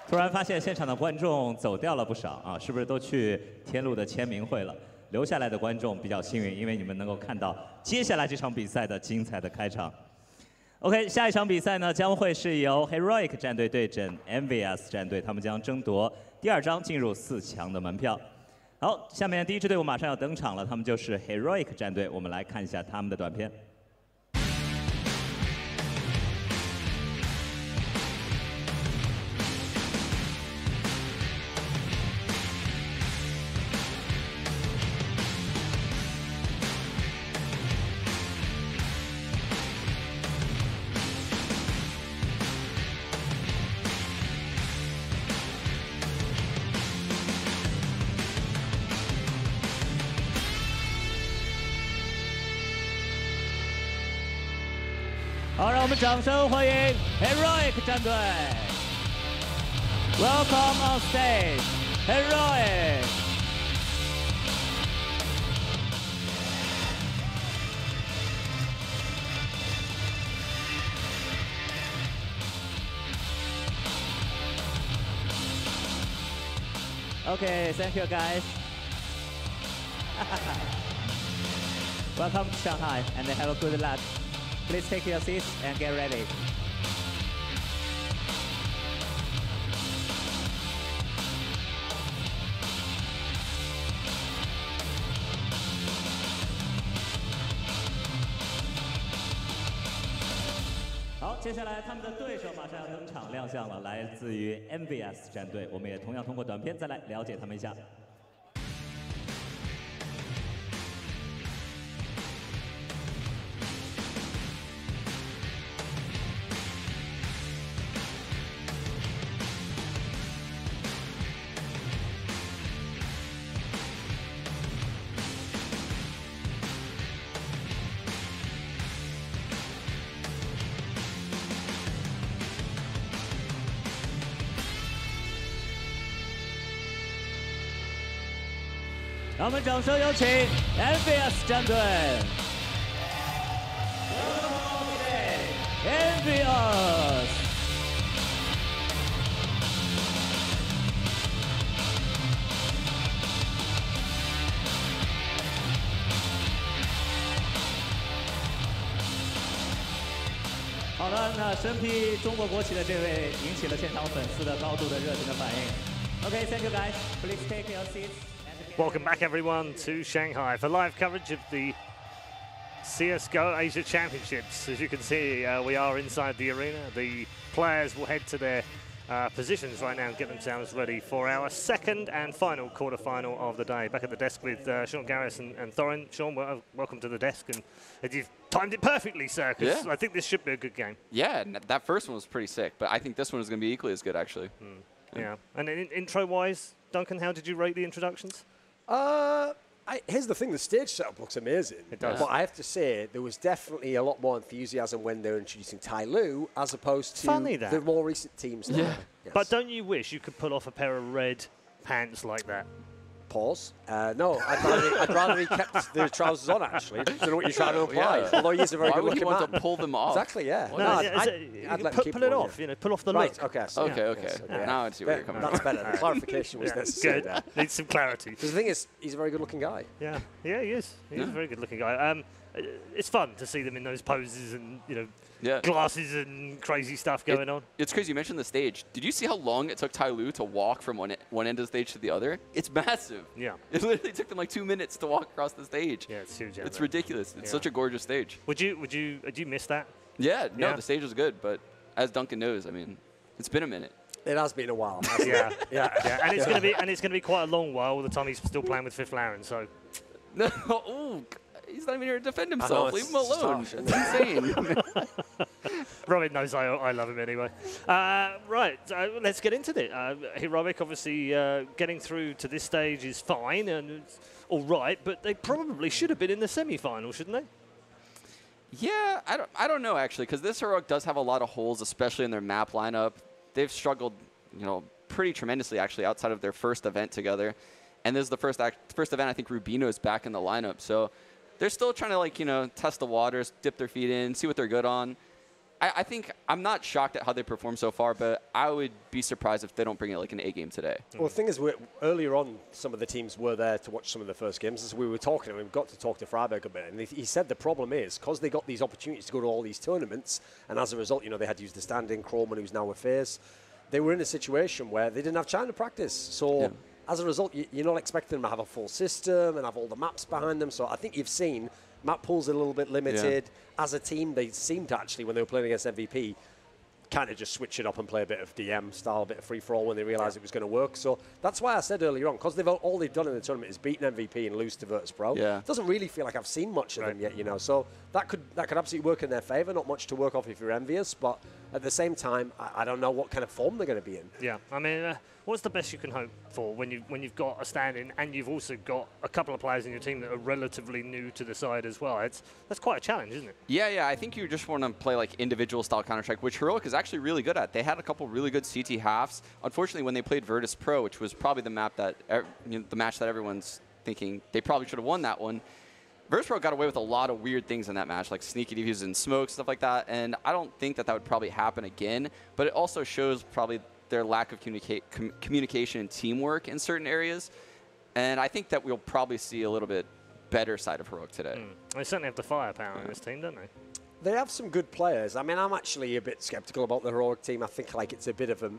突然发现现场的观众走掉了不少啊，是不是都去天路的签名会了？留下来的观众比较幸运，因为你们能够看到接下来这场比赛的精彩的开场。OK， 下一场比赛呢将会是由 Heroic 战队对阵 EnVyUs 战队，他们将争夺第2章进入4强的门票。好，下面第一支队伍马上要登场了，他们就是 Heroic 战队，我们来看一下他们的短片。好，让我们掌声欢迎 Heroic 战队。Welcome on stage, Heroic. Okay, thank you guys. Welcome to Shanghai and have a good luck. Please take your seats and get ready. .好，接下来他们的对手马上要登场亮相了，来自于 EnVyUs 战队。我们也同样通过短片再来了解他们一下。让我们掌声有请 EnVyUs 战队。EnVyUs。好了，那身披中国国旗的这位引起了现场粉丝的高度的热情的反应。Okay, thank you guys. Please take your seats. Welcome back, everyone, to Shanghai for live coverage of the CSGO Asia Championships. As you can see, we are inside the arena. The players will head to their positions right now and get themselves ready for our second and final quarter-final of the day. Back at the desk with Sean Garris and Thorin. Sean, welcome to the desk. And you've timed it perfectly, sir, because I think this should be a good game. Yeah, that first one was pretty sick, but I think this one is going to be equally as good, actually. Yeah. And intro-wise, Duncan, how did you rate the introductions? Here's the thing, the stage setup looks amazing. It does. But I have to say, there was definitely a lot more enthusiasm when they were introducing Tai Lu, as opposed to the more recent teams. Yeah. Yes. But don't you wish you could pull off a pair of red pants like that? Pause. No, I'd rather he kept the trousers on, actually. I don't know what you're trying to imply. Yeah. Although he is a very good-looking man. Why would you want to pull them off? Exactly, yeah. No, I'd let him keep pull it off, you know, pull off the right, look. Okay, so okay. Now I see where you're coming from. That's better. The clarification was necessary good. there. Needs some clarity. Because the thing is, he's a very good-looking guy. Yeah, he is. He's a very good-looking guy. It's fun to see them in those poses and, you know, glasses and crazy stuff going on. It's crazy. You mentioned the stage. Did you see how long it took Tai Lu to walk from one end of the stage to the other? It's massive. Yeah. It literally took them like 2 minutes to walk across the stage. Yeah, it's huge. It's ridiculous. It's such a gorgeous stage. Would you miss that? Yeah, no, the stage was good, but as Duncan knows, I mean, it's been a minute. It has been a while. Yeah. And it's gonna be quite a long while all the time he's still playing with Fifth Laren, so. Ooh, he's not even here to defend himself. Leave him alone. That's insane. Robin knows I love him anyway. Right, let's get into it. Heroic, obviously, getting through to this stage is fine and it's all right, but they probably should have been in the semi-final, shouldn't they? Yeah, I don't know, actually, because this Heroic does have a lot of holes, especially in their map lineup. They've struggled, you know, pretty tremendously, actually, outside of their first event together. And this is the first event I think Rubino's back in the lineup. So they're still trying to, like, you know, test the waters, dip their feet in, see what they're good on. I think I'm not shocked at how they performed so far, but I would be surprised if they don't bring it like an A game today. Well, the thing is, earlier on, some of the teams were there to watch some of the first games. As we were talking, and we've got to talk to Freiburg a bit, and he said the problem is because they got these opportunities to go to all these tournaments, and as a result, they had to use the stand-in Kroman, who's now with FaZe. They were in a situation where they didn't have time to practice. So as a result, you're not expecting them to have a full system and have all the maps behind them. So I think you've seen map pools are a little bit limited. Yeah. As a team, they seemed to actually, when they were playing against MVP, kind of just switch it up and play a bit of DM style, a bit of free-for-all when they realised it was going to work. So that's why I said earlier on, because all they've done in the tournament is beaten MVP and lose to Virtus.pro. Yeah. It doesn't really feel like I've seen much of them yet, So that could absolutely work in their favour. Not much to work off if you're EnVyUs, but at the same time, I don't know what kind of form they're going to be in. Yeah, I mean, what's the best you can hope for when you've got a stand-in and you've also got a couple of players in your team that are relatively new to the side as well? That's quite a challenge, isn't it? Yeah. I think you just want to play like individual style Counter-Strike, which Heroic is actually really good at. They had a couple really good CT halves. Unfortunately, when they played Virtus.pro, which was probably the map that the match that everyone's thinking they probably should have won that one. Virtus.pro got away with a lot of weird things in that match, like sneaky defuse and smoke, stuff like that, and I don't think that would probably happen again, but it also shows probably their lack of communication and teamwork in certain areas, and I think that we'll probably see a little bit better side of Heroic today. They certainly have the firepower in this team, don't they? They have some good players. I mean, I'm actually a bit skeptical about the Heroic team. I think it's a bit of a...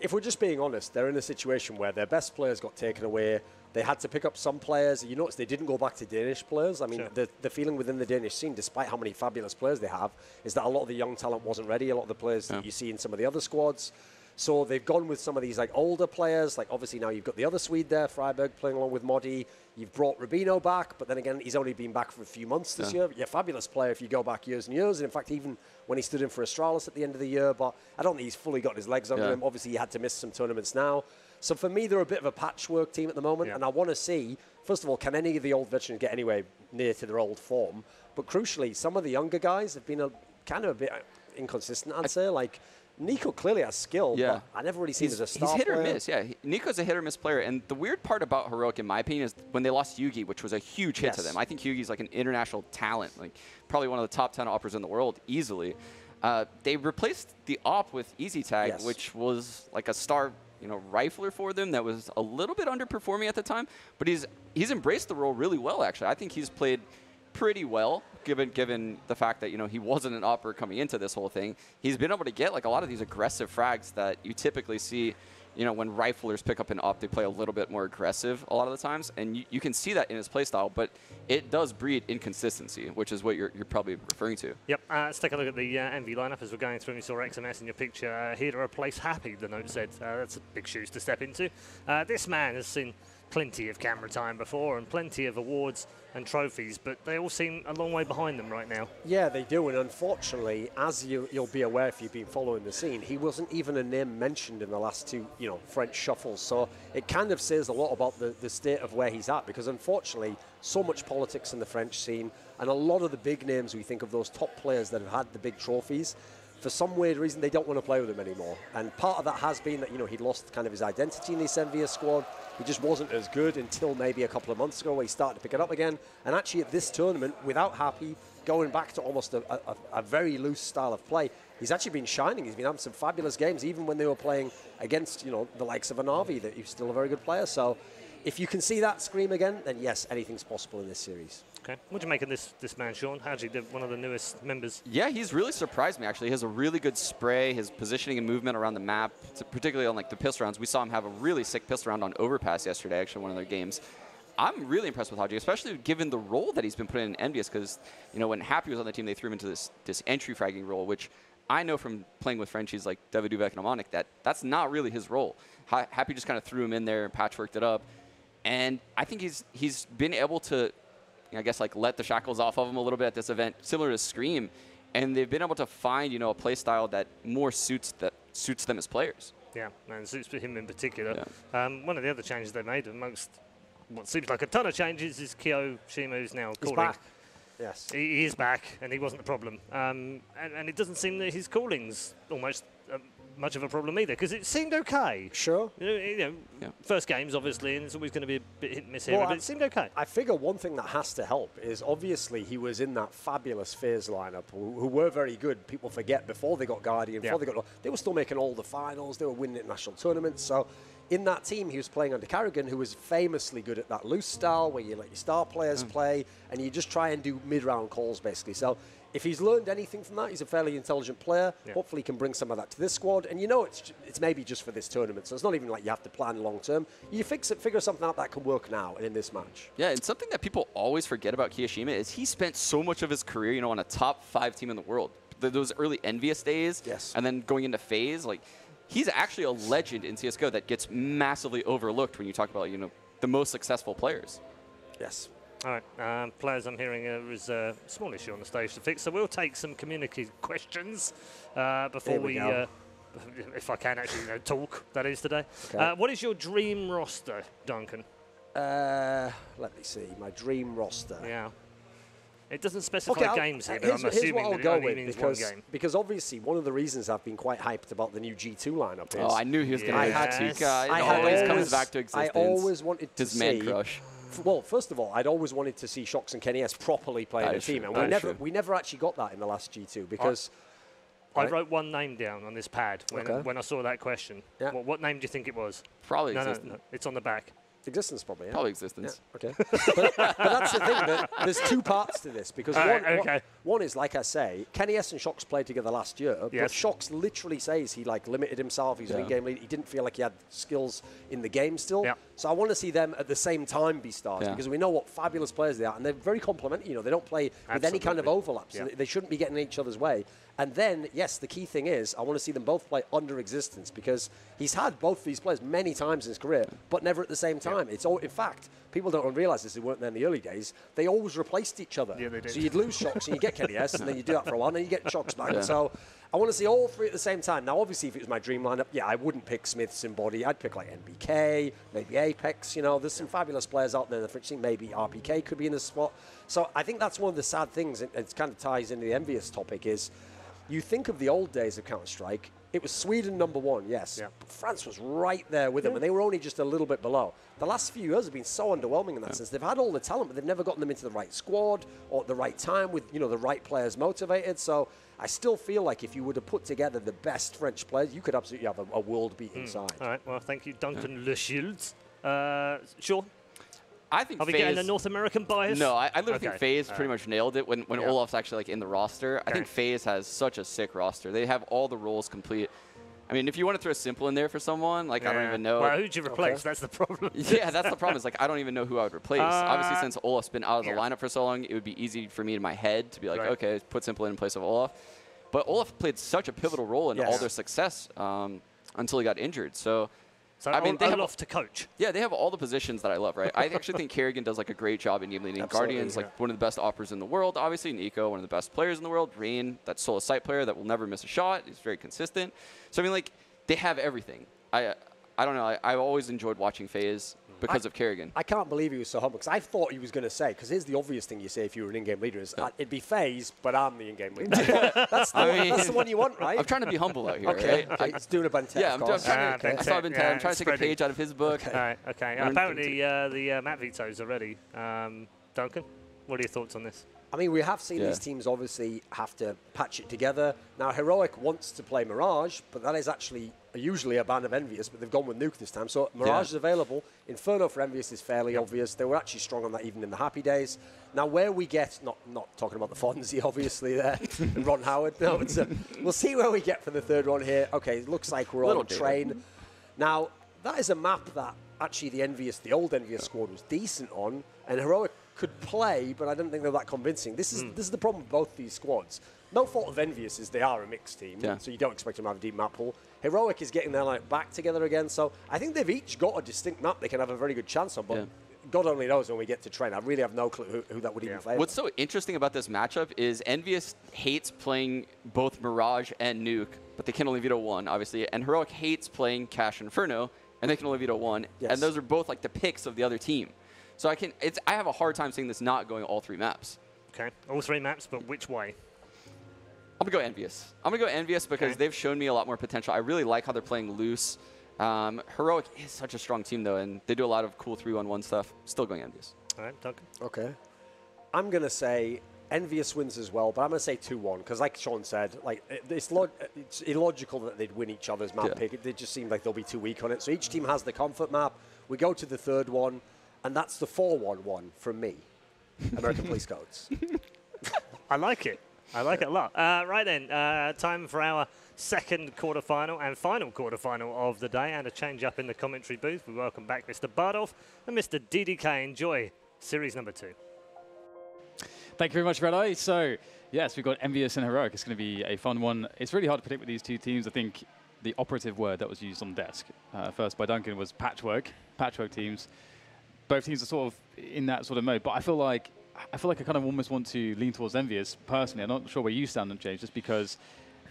if we're just being honest, they're in a situation where their best players got taken away. They had to pick up some players. You notice they didn't go back to Danish players. I mean, the feeling within the Danish scene, despite how many fabulous players they have, is that a lot of the young talent wasn't ready. A lot of the players that you see in some of the other squads. So they've gone with some of these older players. Obviously now you've got the other Swede there, Freiburg, playing along with Modi. You've brought Rubino back, but then again, he's only been back for a few months this year. Yeah, fabulous player if you go back years and years. And in fact, even when he stood in for Astralis at the end of the year, but I don't think he's fully got his legs under him. Obviously, he had to miss some tournaments now. So for me, they're a bit of a patchwork team at the moment, and I want to see, first of all, can any of the old veterans get anywhere near to their old form? But crucially, some of the younger guys have been kind of a bit inconsistent, I'd say. Nico clearly has skill, but I never really seen him as a star player. He's hit or miss, Nico's a hit or miss player, and the weird part about Heroic, in my opinion, is when they lost Yugi, which was a huge hit to them. I think Yugi's like an international talent, probably one of the top 10 operas in the world, easily. They replaced the op with Easy Tag, which was like a star rifler for them that was a little bit underperforming at the time, but he's embraced the role really well, actually. I think he's played pretty well, given the fact that he wasn't an opera coming into this whole thing. He's been able to get a lot of these aggressive frags that you typically see when riflers pick up an op, they play a little bit more aggressive a lot of the times, and you can see that in his playstyle, but it does breed inconsistency, which is what you're probably referring to. Yep, let's take a look at the EnVy lineup as we're going through. You saw XMS in your picture. Here to replace Happy, the note said. That's a big shoes to step into. This man has seen plenty of camera time before and plenty of awards and trophies, but they all seem a long way behind them right now. Yeah, they do, and unfortunately, as you'll be aware if you've been following the scene, he wasn't even a name mentioned in the last two, French shuffles. So it kind of says a lot about the state of where he's at, because unfortunately, so much politics in the French scene, and a lot of the big names, we think of those top players that have had the big trophies, for some weird reason, they don't want to play with him anymore. And part of that has been that, he'd lost kind of his identity in this EnVyUs squad. He just wasn't as good until maybe a couple of months ago where he started to pick it up again. And actually at this tournament, without Happy, going back to almost a very loose style of play, he's actually been shining. He's been having some fabulous games, even when they were playing against, the likes of Anavi, that he's still a very good player. So if you can see that scream again, then yes, anything's possible in this series. Okay. What do you make of this man, Sean? Hadji, one of the newest members? Yeah, he's really surprised me, actually. He has a really good spray, his positioning and movement around the map, particularly on the pistol rounds. We saw him have a really sick pistol round on Overpass yesterday, actually, one of their games. I'm really impressed with Hadji, especially given the role that he's been put in EnVyUs, because, when Happy was on the team, they threw him into this entry fragging role, which I know from playing with Frenchies like David Duvek and Amonic that's not really his role. Happy just kind of threw him in there and patchworked it up. And I think he's been able to, I guess, let the shackles off of him a little bit at this event, similar to Scream, and they've been able to find, a play style that more suits them as players. Yeah, and suits him in particular. Yeah. One of the other changes they made amongst what seems like a ton of changes is Kyo Shimu's now calling. He's back. Yes. He is back, and he wasn't the problem. And it doesn't seem that his calling's almost much of a problem either, because it seemed okay. Sure. First games, obviously, and it's always going to be a bit hit and miss here, but it seemed okay. I figure one thing that has to help is obviously he was in that fabulous FaZe lineup who were very good. People forget before they got Guardian, they were still making all the finals, they were winning international tournaments. So in that team, he was playing under Carrigan, who was famously good at that loose style where you let your star players play and you just try and do mid-round calls, basically. So if he's learned anything from that, he's a fairly intelligent player. Hopefully he can bring some of that to this squad. And it's maybe just for this tournament, so it's not even like you have to plan long-term. You figure something out that can work now and in this match. Yeah, and something that people always forget about Kiyashima is he spent so much of his career, on a top 5 team in the world. Those early EnVyUs days, and then going into FaZe, he's actually a legend in CSGO that gets massively overlooked when you talk about, the most successful players. Yes. All right, players, I'm hearing there is a small issue on the stage to fix, so we'll take some community questions before we if I can actually talk, that is today. Okay. What is your dream roster, Duncan? Let me see, my dream roster. Yeah. It doesn't specify games here, but I'm assuming that it only means one game. Because obviously one of the reasons I've been quite hyped about the new G2 lineup is... Oh, I knew he was going to be a G2 guy. It always comes back to existence. I always wanted to see... His man crush. Well, first of all, I'd always wanted to see Shox and Kenny S properly play in a team, and we never actually got that in the last G2 because... I wrote one name down on this pad when I saw that question. Yeah. What name do you think it was? Probably Existence. No, it's on the back. Existence, probably. Yeah. Probably Existence. Yeah, okay. but that's the thing. There's 2 parts to this because one is, like I say, Kenny S and Shox played together last year, but Shox literally says he limited himself. He's an in-game lead. He didn't feel like he had skills in the game still. Yeah. So I want to see them at the same time be stars because we know what fabulous players they are, and they're very complementary. They don't play with any kind of overlaps. Yeah. They shouldn't be getting in each other's way. And then, yes, the key thing is I want to see them both play under Existence because he's had both these players many times in his career, but never at the same time. It's all, in fact, people don't realize this. They weren't there in the early days. They always replaced each other. Yeah, they did. So you'd lose Shox and you get Kenny S, and then you do that for a while, and then you get Shox back. Yeah. So I want to see all 3 at the same time. Now, obviously, if it was my dream lineup, I wouldn't pick Smith, Simbody. I'd pick NBK, maybe Apex. There's some fabulous players out there in the French team. Maybe RPK could be in the spot. So I think that's one of the sad things, and it kind of ties into the EnVyUs topic, is you think of the old days of Counter-Strike, it was Sweden #1, yes. Yeah. But France was right there with them, and they were only just a little bit below. The last few years have been so underwhelming in that sense. They've had all the talent, but they've never gotten them into the right squad or at the right time with, the right players motivated. So I still feel like if you were to put together the best French players, you could absolutely have a world-beating side. All right, well, thank you, Duncan Le Shields. Sean? I think Are we getting a North American bias? No, I literally think FaZe pretty much nailed it when Olaf's actually in the roster. I think FaZe has such a sick roster. They have all the roles complete. I mean, if you want to throw Simple in there for someone, I don't even know. Well, who'd you replace? That's the problem. Yeah, that's the problem. Is I don't even know who I would replace. Obviously, since Olaf's been out of the lineup for so long, it would be easy for me in my head to be like, okay, put Simple in place of Olaf. But Olaf played such a pivotal role in all their success until he got injured. So I mean, they Olaf to coach. Yeah, they have all the positions that I love, right? I actually think Kerrigan does a great job in game leading. Guardians, one of the best operators in the world, obviously. Nico, one of the best players in the world. Rain, that solo sight player that will never miss a shot. He's very consistent. So I mean, they have everything. I don't know. I've always enjoyed watching FaZe because of Kerrigan. I can't believe he was so humble because I thought he was going to say, because here's the obvious thing you say if you were an in-game leader is, it'd be FaZe, but I'm the in-game leader. That's the one you want, right? I'm trying to be humble out here, okay. right? He's doing a Bentec. Yeah, I'm trying to, I saw Bentec. I'm trying to take a page out of his book. Okay. Apparently, the map veto's are ready. Duncan, what are your thoughts on this? I mean, we have seen these teams obviously have to patch it together. Now, Heroic wants to play Mirage, but that is actually usually a ban of EnVyUs, but they've gone with Nuke this time. So Mirage is available. Inferno for EnVyUs is fairly obvious. They were actually strong on that even in the happy days. Now, where we get, not talking about the Fonzie, obviously, there, and Ron Howard. No, it's, we'll see where we get for the third one here. Okay, it looks like we're on train. Now, that is a map that actually the old EnVyUs squad was decent on, and Heroic could play, but I don't think they're that convincing. This is the problem with both these squads. No fault of EnVyUs is they are a mixed team, so you don't expect them to have a deep map pool. Heroic is getting their back together again, so I think they've each got a distinct map they can have a very good chance on, but God only knows when we get to train. I really have no clue who that would even favor. What's so interesting about this matchup is EnVyUs hates playing both Mirage and Nuke, but they can only veto one, obviously, and Heroic hates playing Cash Inferno, and they can only veto one, and those are both the picks of the other team. So I have a hard time seeing this not going all 3 maps. Okay, all 3 maps, but which way? I'm going to go EnVyUs. I'm going to go EnVyUs because they've shown me a lot more potential. I really like how they're playing loose. Heroic is such a strong team, though, and they do a lot of cool 3-1-1 stuff. Still going EnVyUs. All right, Duncan. Okay. I'm going to say EnVyUs wins as well, but I'm going to say 2-1 because, like Sean said, like it's illogical that they'd win each other's map pick. They just seem like they'll be too weak on it. So each team has the comfort map. We go to the third one, and that's the 4-1-1 from me, American Police Codes. I like it. I like it a lot. Right then, time for our second quarterfinal and final quarterfinal of the day, and a change up in the commentary booth. We welcome back Mr. Bardolph and Mr. DDK. Enjoy series number 2. Thank you very much, Red Eye. So, yes, we've got EnVyUs and Heroic. It's going to be a fun one. It's really hard to predict with these two teams. I think the operative word that was used on the desk first by Duncan was patchwork teams. Both teams are sort of in that sort of mode, but I feel like I kind of almost want to lean towards EnVyUs personally. I'm not sure where you stand on James, just because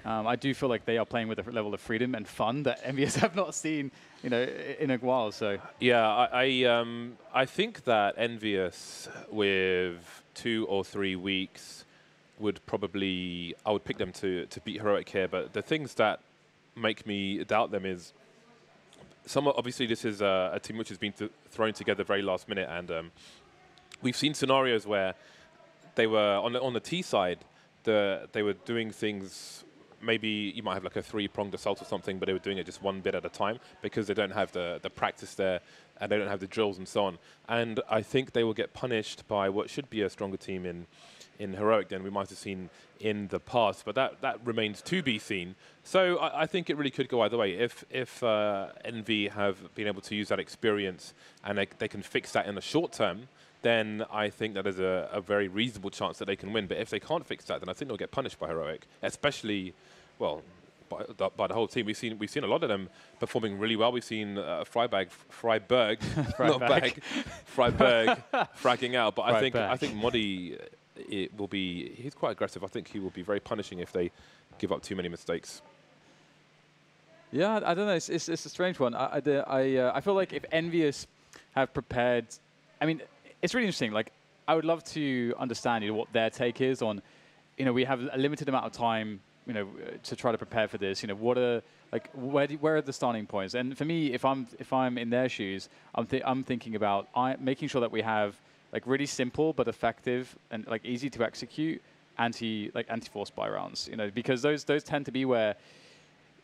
I do feel like they are playing with a level of freedom and fun that EnVyUs have not seen, in a while. So yeah, I think that EnVyUs with 2 or 3 weeks would probably, I would pick them to beat Heroic here. But the things that make me doubt them is obviously this is a team which has been thrown together very last minute, and we've seen scenarios where they were on the T side, they were doing things. Maybe you might have like a 3-pronged assault or something, but they were doing it just one bit at a time because they don't have the practice there and they don't have the drills and so on. And I think they will get punished by what should be a stronger team in Heroic than we might have seen in the past. But that remains to be seen. So I think it really could go either way. If EnVy have been able to use that experience and they can fix that in the short term, then I think that there's a very reasonable chance that they can win. But if they can't fix that, then I think they'll get punished by Heroic, especially, well, by the whole team. We've seen a lot of them performing really well. We've seen Freiberg fragging out. But I think Modi, he's quite aggressive. I think he will be very punishing if they give up too many mistakes. Yeah, I don't know. It's a strange one. I feel like if EnVyUs have prepared, I mean, it's really interesting. Like, I would love to understand what their take is on, we have a limited amount of time, to try to prepare for this. What are where are the starting points? And for me, if I'm in their shoes, I'm thinking about making sure that we have like really simple but effective and like easy to execute anti-force buy rounds. Because those tend to be where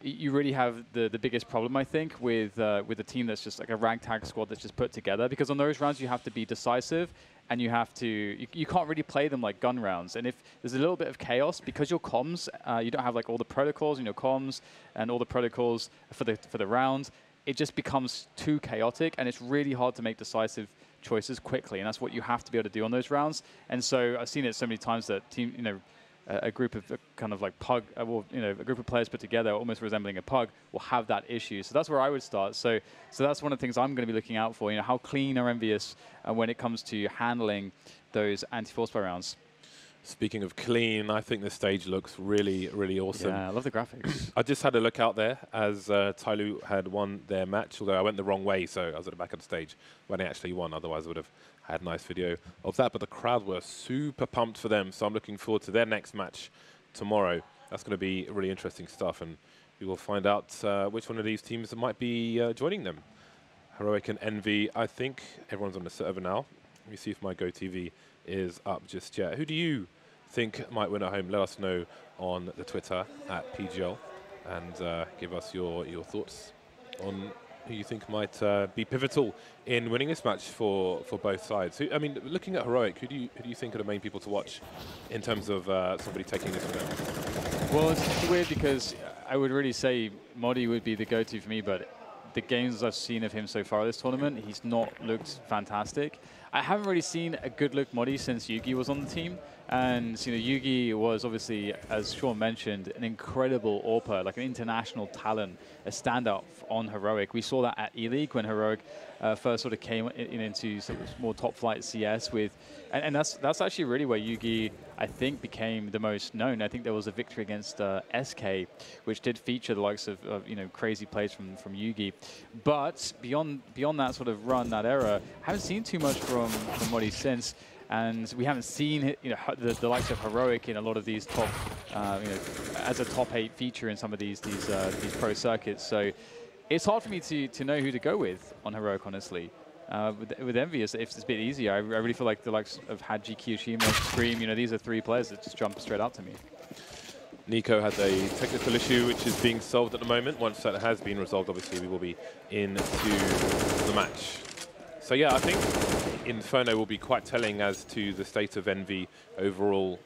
you really have the biggest problem, I think, with a team that's just like a ragtag squad that's just put together. Because on those rounds, you have to be decisive, and you have to you can't really play them like gun rounds. And if there's a little bit of chaos, because your comms, you don't have like all the protocols in your comms and all the protocols for the round, it just becomes too chaotic, and it's really hard to make decisive choices quickly. And that's what you have to be able to do on those rounds. And so I've seen it so many times that a group of kind of like pug, a group of players put together, almost resembling a pug, will have that issue. So that's where I would start. So that's one of the things I'm going to be looking out for. How clean are EnVyUs when it comes to handling those anti-force buy rounds? Speaking of clean, I think the stage looks really, really awesome. Yeah, I love the graphics. I just had a look out there as Tyloo had won their match, although I went the wrong way, so I was at the back of the stage when they actually won. Otherwise, I would have had a nice video of that. But the crowd were super pumped for them, so I'm looking forward to their next match tomorrow. That's going to be really interesting stuff, and we will find out which one of these teams might be joining them. Heroic and EnVy. I think everyone's on the server now. Let me see if my GoTV is up just yet. Who do you think might win at home? Let us know on the Twitter at PGL and give us your thoughts on who you think might be pivotal in winning this match for both sides. I mean, looking at Heroic, who do you think are the main people to watch in terms of somebody taking this one? Well, it's weird because I would really say Modi would be the go-to for me, but the games I've seen of him so far this tournament, he's not looked fantastic. I haven't really seen a good look Modi since Yugi was on the team. And Yugi was obviously, as Sean mentioned, an incredible AWPer, like an international talent, a standout on Heroic. We saw that at E-League when Heroic first sort of came into sort of more top flight CS with, and that's actually really where Yugi, I think, became the most known. I think there was a victory against SK, which did feature the likes of crazy plays from Yugi. But beyond that sort of run, that era, haven't seen too much from Modi since. And we haven't seen the likes of Heroic in a lot of these top as a top 8 feature in some of these pro circuits. So it's hard for me to know who to go with on Heroic, honestly. With EnVyUs, if it's a bit easier, I really feel like the likes of Haji, Kiyoshima, Scream, these are 3 players that just jump straight out to me. Nico had a technical issue which is being solved at the moment. Once that has been resolved, obviously we will be into the match. So yeah, I think Inferno will be quite telling as to the state of Envy overall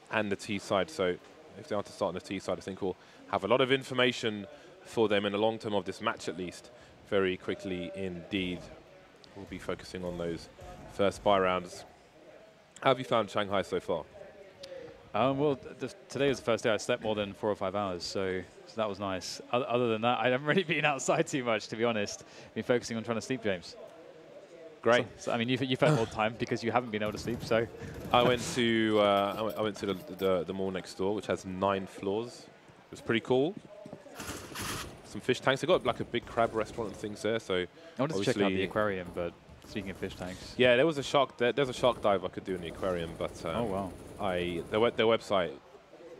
and the T side. So if they are to start on the T side, I think we'll have a lot of information for them in the long term of this match at least, very quickly indeed. We'll be focusing on those first buy rounds. How have you found Shanghai so far? Well, today was the first day I slept more than 4 or 5 hours, so that was nice. Other than that, I haven't really been outside too much, to be honest. Been focusing on trying to sleep, James. Great. So I mean, you've had more time because you haven't been able to sleep. So I went to the mall next door, which has 9 floors. It was pretty cool. Some fish tanks. They got like a big crab restaurant and things there. So I wanted to check out the aquarium, but speaking of fish tanks, yeah, there was a shark. There's a shark dive I could do in the aquarium, but oh wow, their website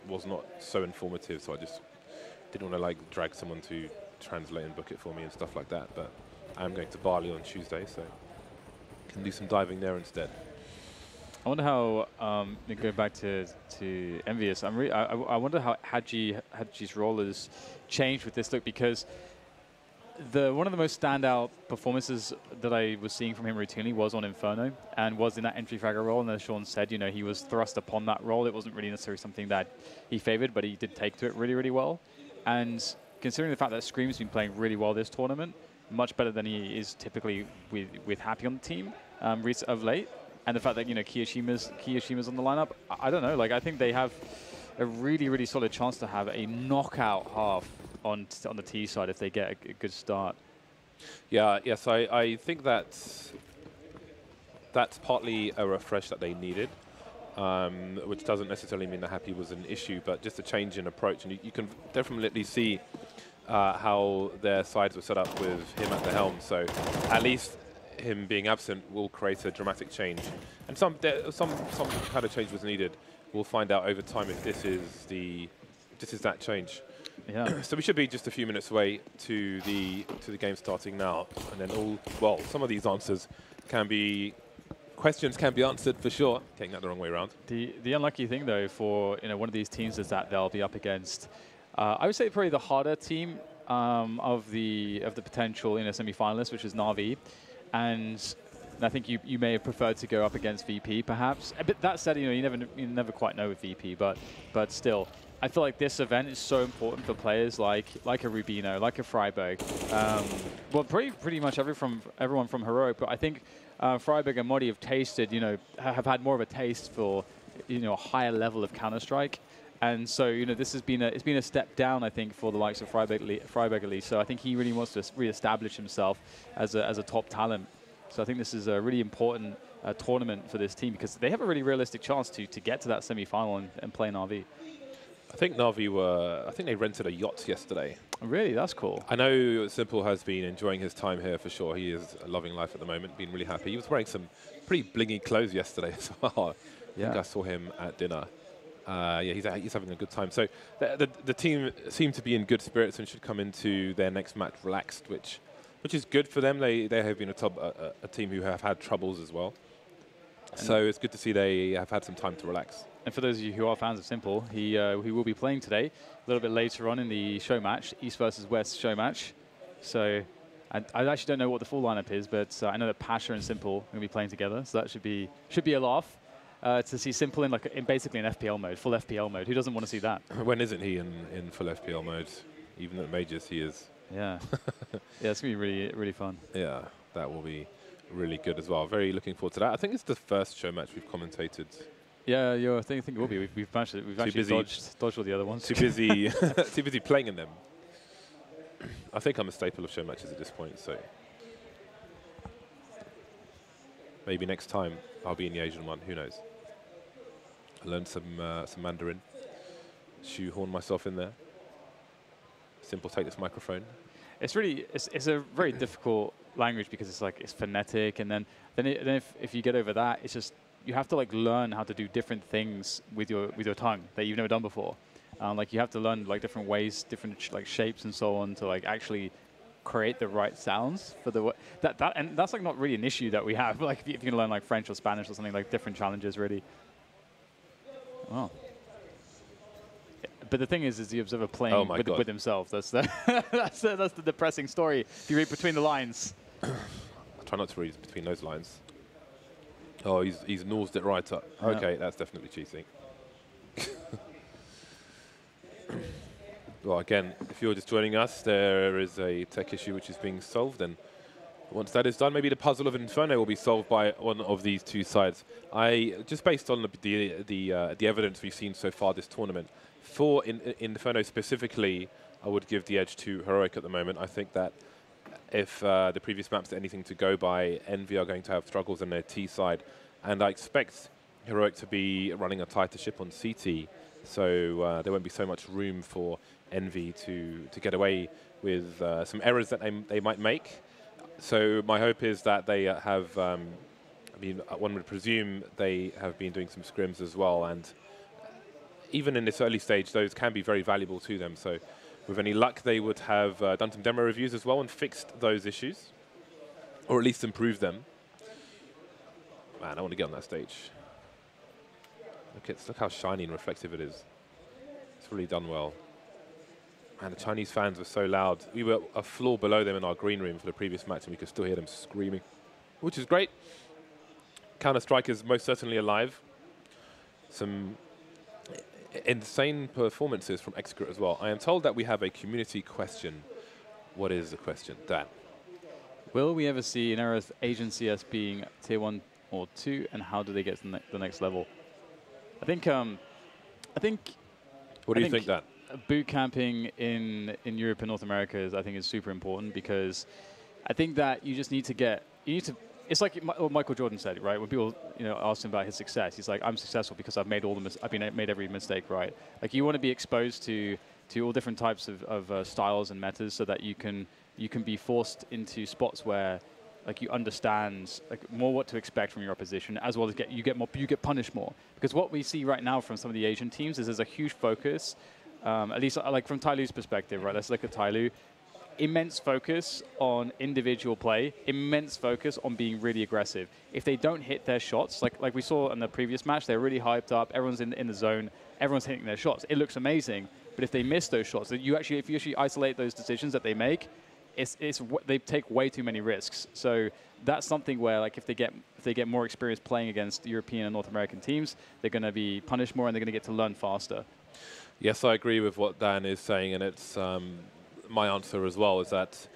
was not so informative, so I just didn't want to like drag someone to translate and book it for me and stuff like that. But I'm going to Bali on Tuesday, so can do some diving there instead. I wonder how, going back to EnVyUs, I wonder how Haji's role has changed with this look, because one of the most standout performances that I was seeing from him routinely was on Inferno, and was in that entry fragger role. And as Sean said, he was thrust upon that role. It wasn't really necessarily something that he favored, but he did take to it really, really well. And considering the fact that Scream's been playing really well this tournament, much better than he is typically with Happy on the team of late, and the fact that Kiyoshima's on the lineup, I don't know. Like, I think they have a really, really solid chance to have a knockout half on the T side if they get a good start. Yeah, yes, I think that's partly a refresh that they needed, which doesn't necessarily mean that Happy was an issue, but just a change in approach. And you can definitely see how their sides were set up with him at the helm. So at least him being absent will create a dramatic change, and some kind of change was needed. We'll find out over time if this is that change. Yeah. So we should be just a few minutes away to the game starting now, and then some of these questions can be answered for sure. Taking that the wrong way around. The unlucky thing though for one of these teams is that they'll be up against I would say probably the harder team of the potential semi-finalists, which is Na'Vi. And I think you may have preferred to go up against VP, perhaps. But that said, you never quite know with VP. But still, I feel like this event is so important for players like a Rubino, like a Freiberg. Well, pretty much everyone from Heroic. But I think Freiberg and Modi have tasted, have had more of a taste for, a higher level of Counter-Strike. And so, this has been a step down, I think, for the likes of Freiberg at least. So I think he really wants to re-establish himself as a top talent. So I think this is a really important tournament for this team, because they have a really realistic chance to get to that semi-final and play Na'Vi. I think Na'Vi I think they rented a yacht yesterday. Really? That's cool. I know Simple has been enjoying his time here for sure. He is loving life at the moment, being really happy. He was wearing some pretty blingy clothes yesterday as well. I think I saw him at dinner. Yeah, he's having a good time. So the team seem to be in good spirits and should come into their next match relaxed, which is good for them. They have been a team who have had troubles as well. So it's good to see they have had some time to relax. And for those of you who are fans of Simple, he will be playing today, a little bit later on in the show match, East versus West show match. So I actually don't know what the full lineup is, but I know that Pasha and Simple are going to be playing together. So that should be a laugh. To see Simple in basically an FPL mode, full FPL mode. Who doesn't want to see that? When isn't he in full FPL mode? Even at majors, he is. Yeah. Yeah, it's going to be really, really fun. Yeah, that will be really good as well. Very looking forward to that. I think it's the first show match we've commentated. Yeah, I think it will be. We've actually dodged all the other ones. Too busy, too busy playing in them. I think I'm a staple of show matches at this point, so maybe next time I'll be in the Asian one. Who knows? I learned some Mandarin. Shoehorn myself in there. Simple, take this microphone. It's a very difficult language because it's phonetic, and then if you get over that, it's just you have to like learn how to do different things with your tongue that you've never done before. Like you have to learn like different ways, different like shapes and so on to like actually create the right sounds for the and that's like not really an issue that we have. Like if you can learn like French or Spanish or something, like different challenges really. Wow. But the thing is the observer playing with himself. That's the that's the depressing story. If you read between the lines. I try not to read between those lines. Oh, he's nosed it right up. Yeah. Okay, that's definitely cheating. Well, again, if you're just joining us, there is a tech issue which is being solved, and once that is done, maybe the puzzle of Inferno will be solved by one of these two sides. Just based on the evidence we've seen so far this tournament, for Inferno specifically, I would give the edge to Heroic at the moment. I think that if the previous maps are anything to go by, EnVy are going to have struggles on their T side, and I expect Heroic to be running a tighter ship on CT, so there won't be so much room for EnVy to get away with some errors that they might make. So my hope is that they have, I mean, one would presume they have been doing some scrims as well, and even in this early stage, those can be very valuable to them. So with any luck, they would have done some demo reviews as well and fixed those issues, or at least improved them. Man, I want to get on that stage. Look how shiny and reflective it is. It's really done well. And the Chinese fans were so loud. We were a floor below them in our green room for the previous match, and we could still hear them screaming, which is great. Counter-Strike is most certainly alive. Some insane performances from Execute as well. I am told that we have a community question. What is the question, Dan? Will we ever see an era of Asian CS being tier 1 or 2, and how do they get to the next level? I think. What do you think, Dan? Boot camping in Europe and North America is super important, because I think that you just need to it's like what Michael Jordan said, right? When people asked him about his success, he's like, I'm successful because I've made made every mistake right. Like you want to be exposed to all different types of styles and metas, so that you can be forced into spots where like you understand like more what to expect from your opposition, as well as you get punished more. Because what we see right now from some of the Asian teams is there's a huge focus. At least like from Tyloo's perspective, right? Let's look at Tyloo. Immense focus on individual play, immense focus on being really aggressive. If they don't hit their shots, like we saw in the previous match, they're really hyped up, everyone's in the zone, everyone's hitting their shots. It looks amazing, but if they miss those shots, if you actually isolate those decisions that they make, they take way too many risks. So that's something where like if they get more experience playing against European and North American teams, they're going to be punished more and they're going to get to learn faster. Yes, I agree with what Dan is saying, and it's my answer as well, is that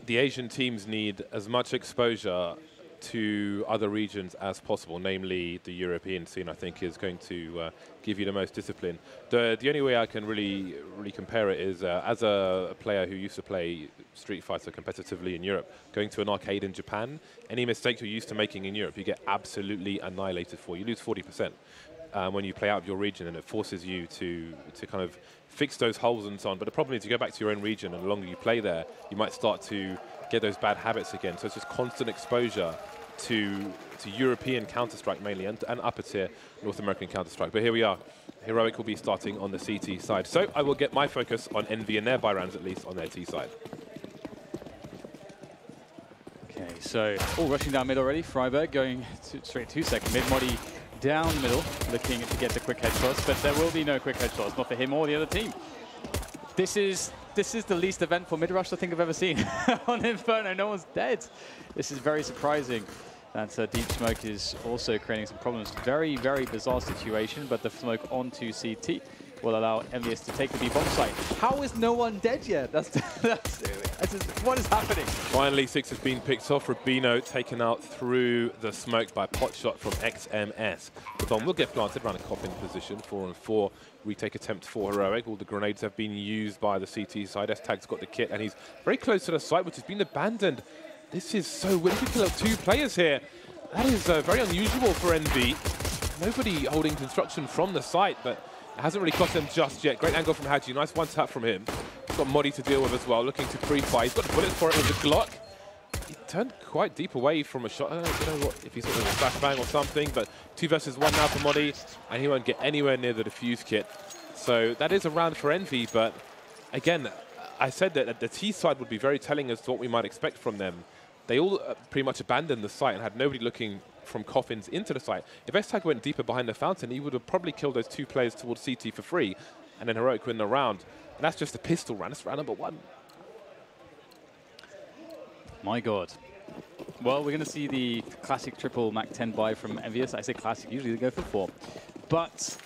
the Asian teams need as much exposure to other regions as possible, namely the European scene. I think is going to give you the most discipline. The only way I can really compare it is as a player who used to play Street Fighter competitively in Europe, going to an arcade in Japan, any mistake you're used to making in Europe, you get absolutely annihilated for. You lose 40%. When you play out of your region, and it forces you to kind of fix those holes and so on. But the problem is you go back to your own region, and the longer you play there, you might start to get those bad habits again. So it's just constant exposure to European Counter-Strike mainly, and upper tier North American Counter-Strike. But here we are. Heroic will be starting on the CT side. So I will get my focus on EnVy and their buy rounds, at least on their T side. Okay, so all rushing down mid already. Freiberg going straight 2-second mid. Modi down the middle, looking to get the quick headshots, but there will be no quick headshots, not for him or the other team. This is the least eventful mid-rush I think I've ever seen on Inferno. No one's dead. This is very surprising. That Deep Smoke is also creating some problems. Very, very bizarre situation, but the smoke onto CT will allow EnVyUs to take the B bomb site. How is no one dead yet? That's what is happening? Finally, 6 has been picked off. Rubino taken out through the smoke by pot shot from XMS. The bomb will get planted around a coffin position. 4-on-4 retake attempt for Heroic. All the grenades have been used by the CT side. S-Tag's got the kit, and he's very close to the site, which has been abandoned. This is so weird. We kill out 2 players here. That is very unusual for EnVy. Nobody holding construction from the site, but it hasn't really cost them just yet. Great angle from Haji. Nice one tap from him. He's got Modi to deal with as well, looking to pre-fire. He's got the bullets for it with the Glock. He turned quite deep away from a shot. I don't know what, if he's sort of a flashbang or something, but 2 versus 1 now for Modi, and he won't get anywhere near the defuse kit. So that is a round for Envy, but again, I said that the T side would be very telling as to what we might expect from them. They all pretty much abandoned the site and had nobody looking from coffins into the site. If S-Tag went deeper behind the fountain, he would have probably killed those 2 players towards CT for free, and then Heroic win the round. And that's just a pistol round. That's round number 1. My God. Well, we're going to see the classic triple Mac 10 buy from EnVyUs. I say classic, usually they go for 4. But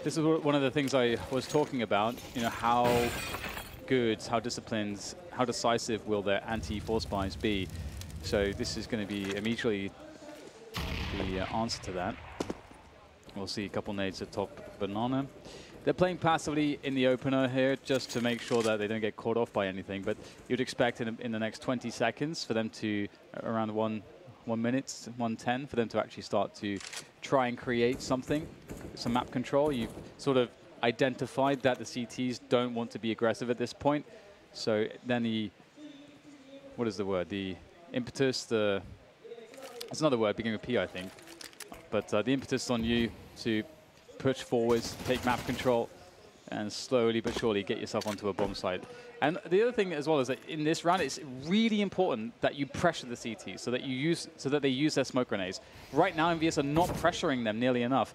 this is one of the things I was talking about, you know, how good, how disciplined, how decisive will their anti-force buys be. So this is going to be immediately the answer to that. We'll see a couple nades at top banana. They're playing passively in the opener here just to make sure that they don't get caught off by anything. But you'd expect in the next 20 seconds for them to, around 1 minute, 1:10, for them to actually start to try and create something, some map control. You've sort of identified that the CTs don't want to be aggressive at this point. So then the, what is the word? The impetus, it's another word beginning with P, I think. But the impetus on you to push forwards, take map control, and slowly but surely get yourself onto a bomb site. And the other thing as well is that in this round, it's really important that you pressure the CTs so that they use their smoke grenades. Right now, EnVyUs are not pressuring them nearly enough.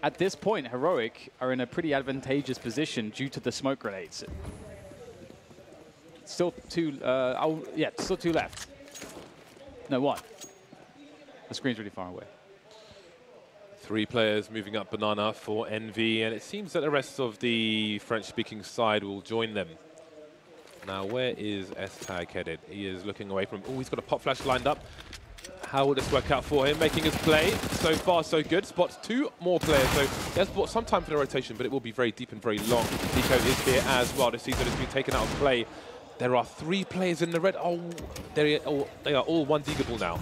At this point, Heroic are in a pretty advantageous position due to the smoke grenades. Still 2, still 2 left. No, 1. The screen's really far away. 3 players moving up banana for Envy, and it seems that the rest of the French-speaking side will join them. Now, where is S-Tag headed? He is looking away from... Oh, he's got a pop flash lined up. How will this work out for him? Making his play. So far, so good. Spots 2 more players. So he has bought some time for the rotation, but it will be very deep and very long. Nico is here as well. The season has been taken out of play. There are 3 players in the red. Oh, they are all 1-deagable now.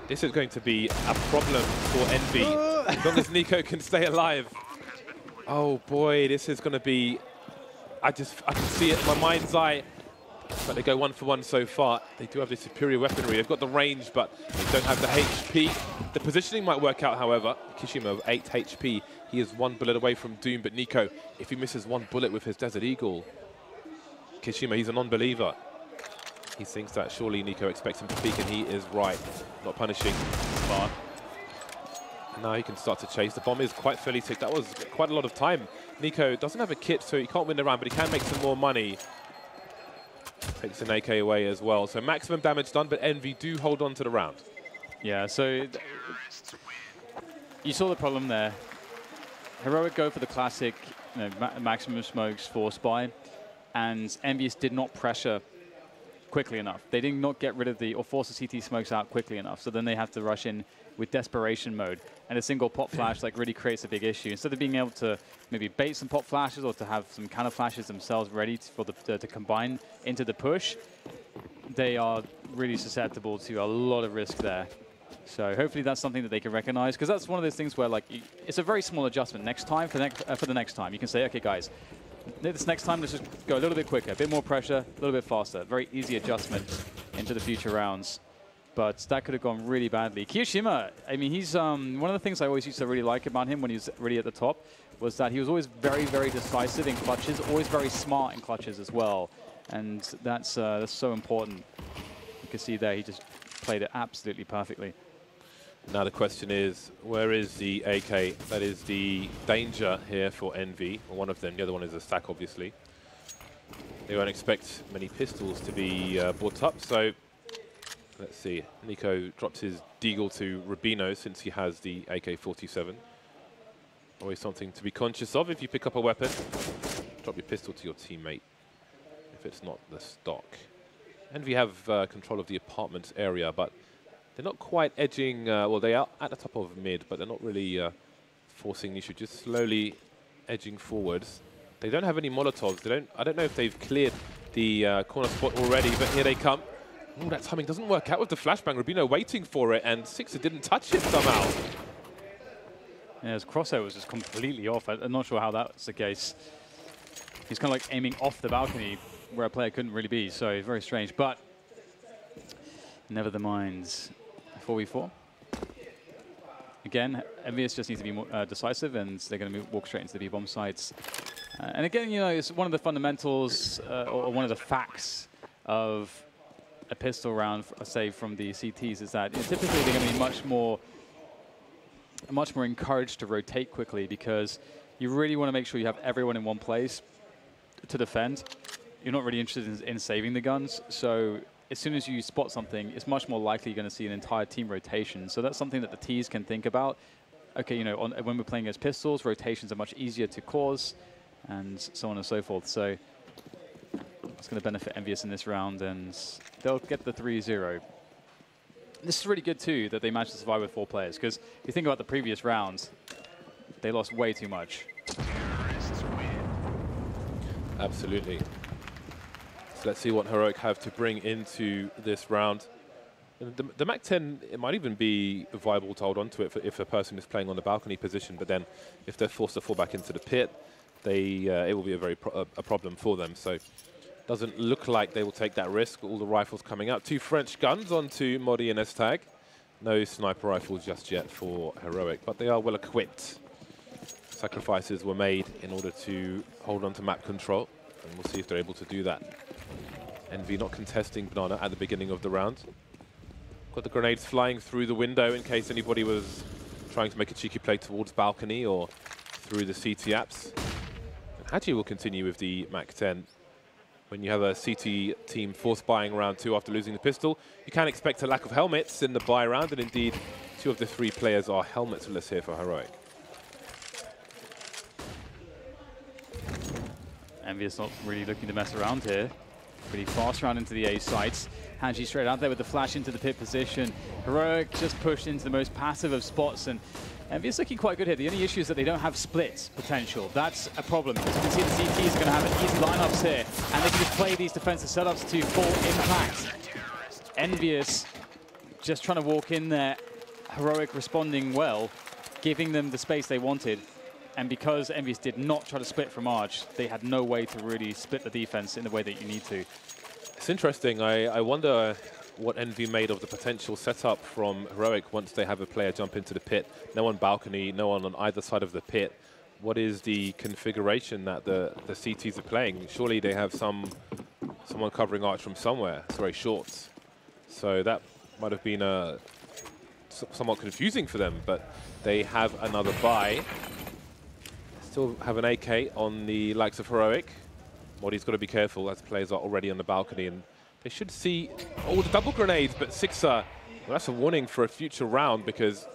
This is going to be a problem for Envy, as long as Nico can stay alive. Oh boy, this is going to be... I can see it in my mind's eye. But they go 1 for 1 so far. They do have the superior weaponry. They've got the range, but they don't have the HP. The positioning might work out, however. Kishima with 8 HP. He is 1 bullet away from doom, but Nico, if he misses 1 bullet with his Desert Eagle, Kishima, he's a non-believer. He thinks that surely Nico expects him to peek, and he is right. Not punishing Spark. Now he can start to chase. The bomb is quite fairly ticked. That was quite a lot of time. Nico doesn't have a kit, so he can't win the round, but he can make some more money. Takes an AK away as well. So maximum damage done, but Envy do hold on to the round. Yeah, so you saw the problem there. Heroic go for the classic maximum smokes force buy, and EnVyUs did not pressure quickly enough. They did not get rid of or force the CT smokes out quickly enough. So then they have to rush in with desperation mode. And a single pop flash really creates a big issue. Instead of being able to maybe bait some pop flashes or to have some counter flashes themselves ready to combine into the push, they are really susceptible to a lot of risk there. So hopefully that's something that they can recognize, because that's one of those things where it's a very small adjustment. Next time, for the next time, you can say, okay, guys, this next time, let's just go a little bit quicker, a bit more pressure, a little bit faster. Very easy adjustment into the future rounds. But that could have gone really badly. Kiyoshima, I mean, he's one of the things I always used to really like about him when he was really at the top was that he was always very, very decisive in clutches, always very smart in clutches as well. And that's so important. You can see there, he just played it absolutely perfectly. Now the question is, where is the AK? That is the danger here for Envy, or one of them. The other one is a stack, obviously. They won't expect many pistols to be brought up, so let's see. Nico drops his Deagle to Rubino since he has the AK-47. Always something to be conscious of if you pick up a weapon. Drop your pistol to your teammate if it's not the stock. Envy have control of the apartments area, but they're not quite edging, well, they are at the top of mid, but they're not really forcing Nishu, just slowly edging forwards. They don't have any Molotovs. I don't know if they've cleared the corner spot already, but here they come. Oh, that timing doesn't work out with the flashbang. Rubino waiting for it, and Sixer didn't touch it somehow. Yeah, his crosshair was just completely off. I'm not sure how that's the case. He's kind of like aiming off the balcony where a player couldn't really be, so very strange. But never the minds. 4v4. again, EnVyUs just needs to be more decisive, and they're going to walk straight into the B-bomb sites. And again, you know, it's one of the fundamentals, or one of the facts of a pistol round, say, from the CTs, is that typically they're going to be much more encouraged to rotate quickly, because you really want to make sure you have everyone in one place to defend. You're not really interested in saving the guns, so as soon as you spot something, it's much more likely you're going to see an entire team rotation. So that's something that the Ts can think about. Okay, you know, when we're playing as pistols, rotations are much easier to cause, and so on and so forth. So it's going to benefit EnVyUs in this round, and they'll get the 3-0. This is really good, too, that they managed to survive with 4 players, because if you think about the previous rounds, they lost way too much. Absolutely. So let's see what Heroic have to bring into this round. The MAC-10, it might even be viable to hold on to it if a person is playing on the balcony position, but then if they're forced to fall back into the pit, it will be a problem for them. So doesn't look like they will take that risk. All the rifles coming out. 2 French guns onto Modi and S-Tag. No sniper rifles just yet for Heroic, but they are well equipped. Sacrifices were made in order to hold on to map control, and we'll see if they're able to do that. EnVy not contesting Banana at the beginning of the round. Got the grenades flying through the window in case anybody was trying to make a cheeky play towards balcony or through the CT apps. And Haji will continue with the MAC-10. When you have a CT team force buying round 2 after losing the pistol, you can expect a lack of helmets in the buy round, and indeed 2 of the 3 players are helmetless here for Heroic. EnVyUs not really looking to mess around here. Pretty fast round into the A sites. Haji straight out there with the flash into the pit position. Heroic just pushed into the most passive of spots, and EnVyUs looking quite good here. The only issue is that they don't have split potential. That's a problem, because you can see the CTs are going to have easy lineups here, and they can just play these defensive setups to full impact. EnVyUs just trying to walk in there. Heroic responding well, giving them the space they wanted. And because EnVyUs did not try to split from Arch, they had no way to really split the defense in the way that you need to. It's interesting. I wonder what EnVy made of the potential setup from Heroic once they have a player jump into the pit. No one balcony, no one on either side of the pit. What is the configuration that the CTs are playing? Surely they have someone covering Arch from somewhere. It's very short. So that might have been somewhat confusing for them, but they have another buy. Still have an AK on the likes of Heroic. Modi's got to be careful as players are already on the balcony, and they should see all the double grenades, but Sixer, well, that's a warning for a future round, because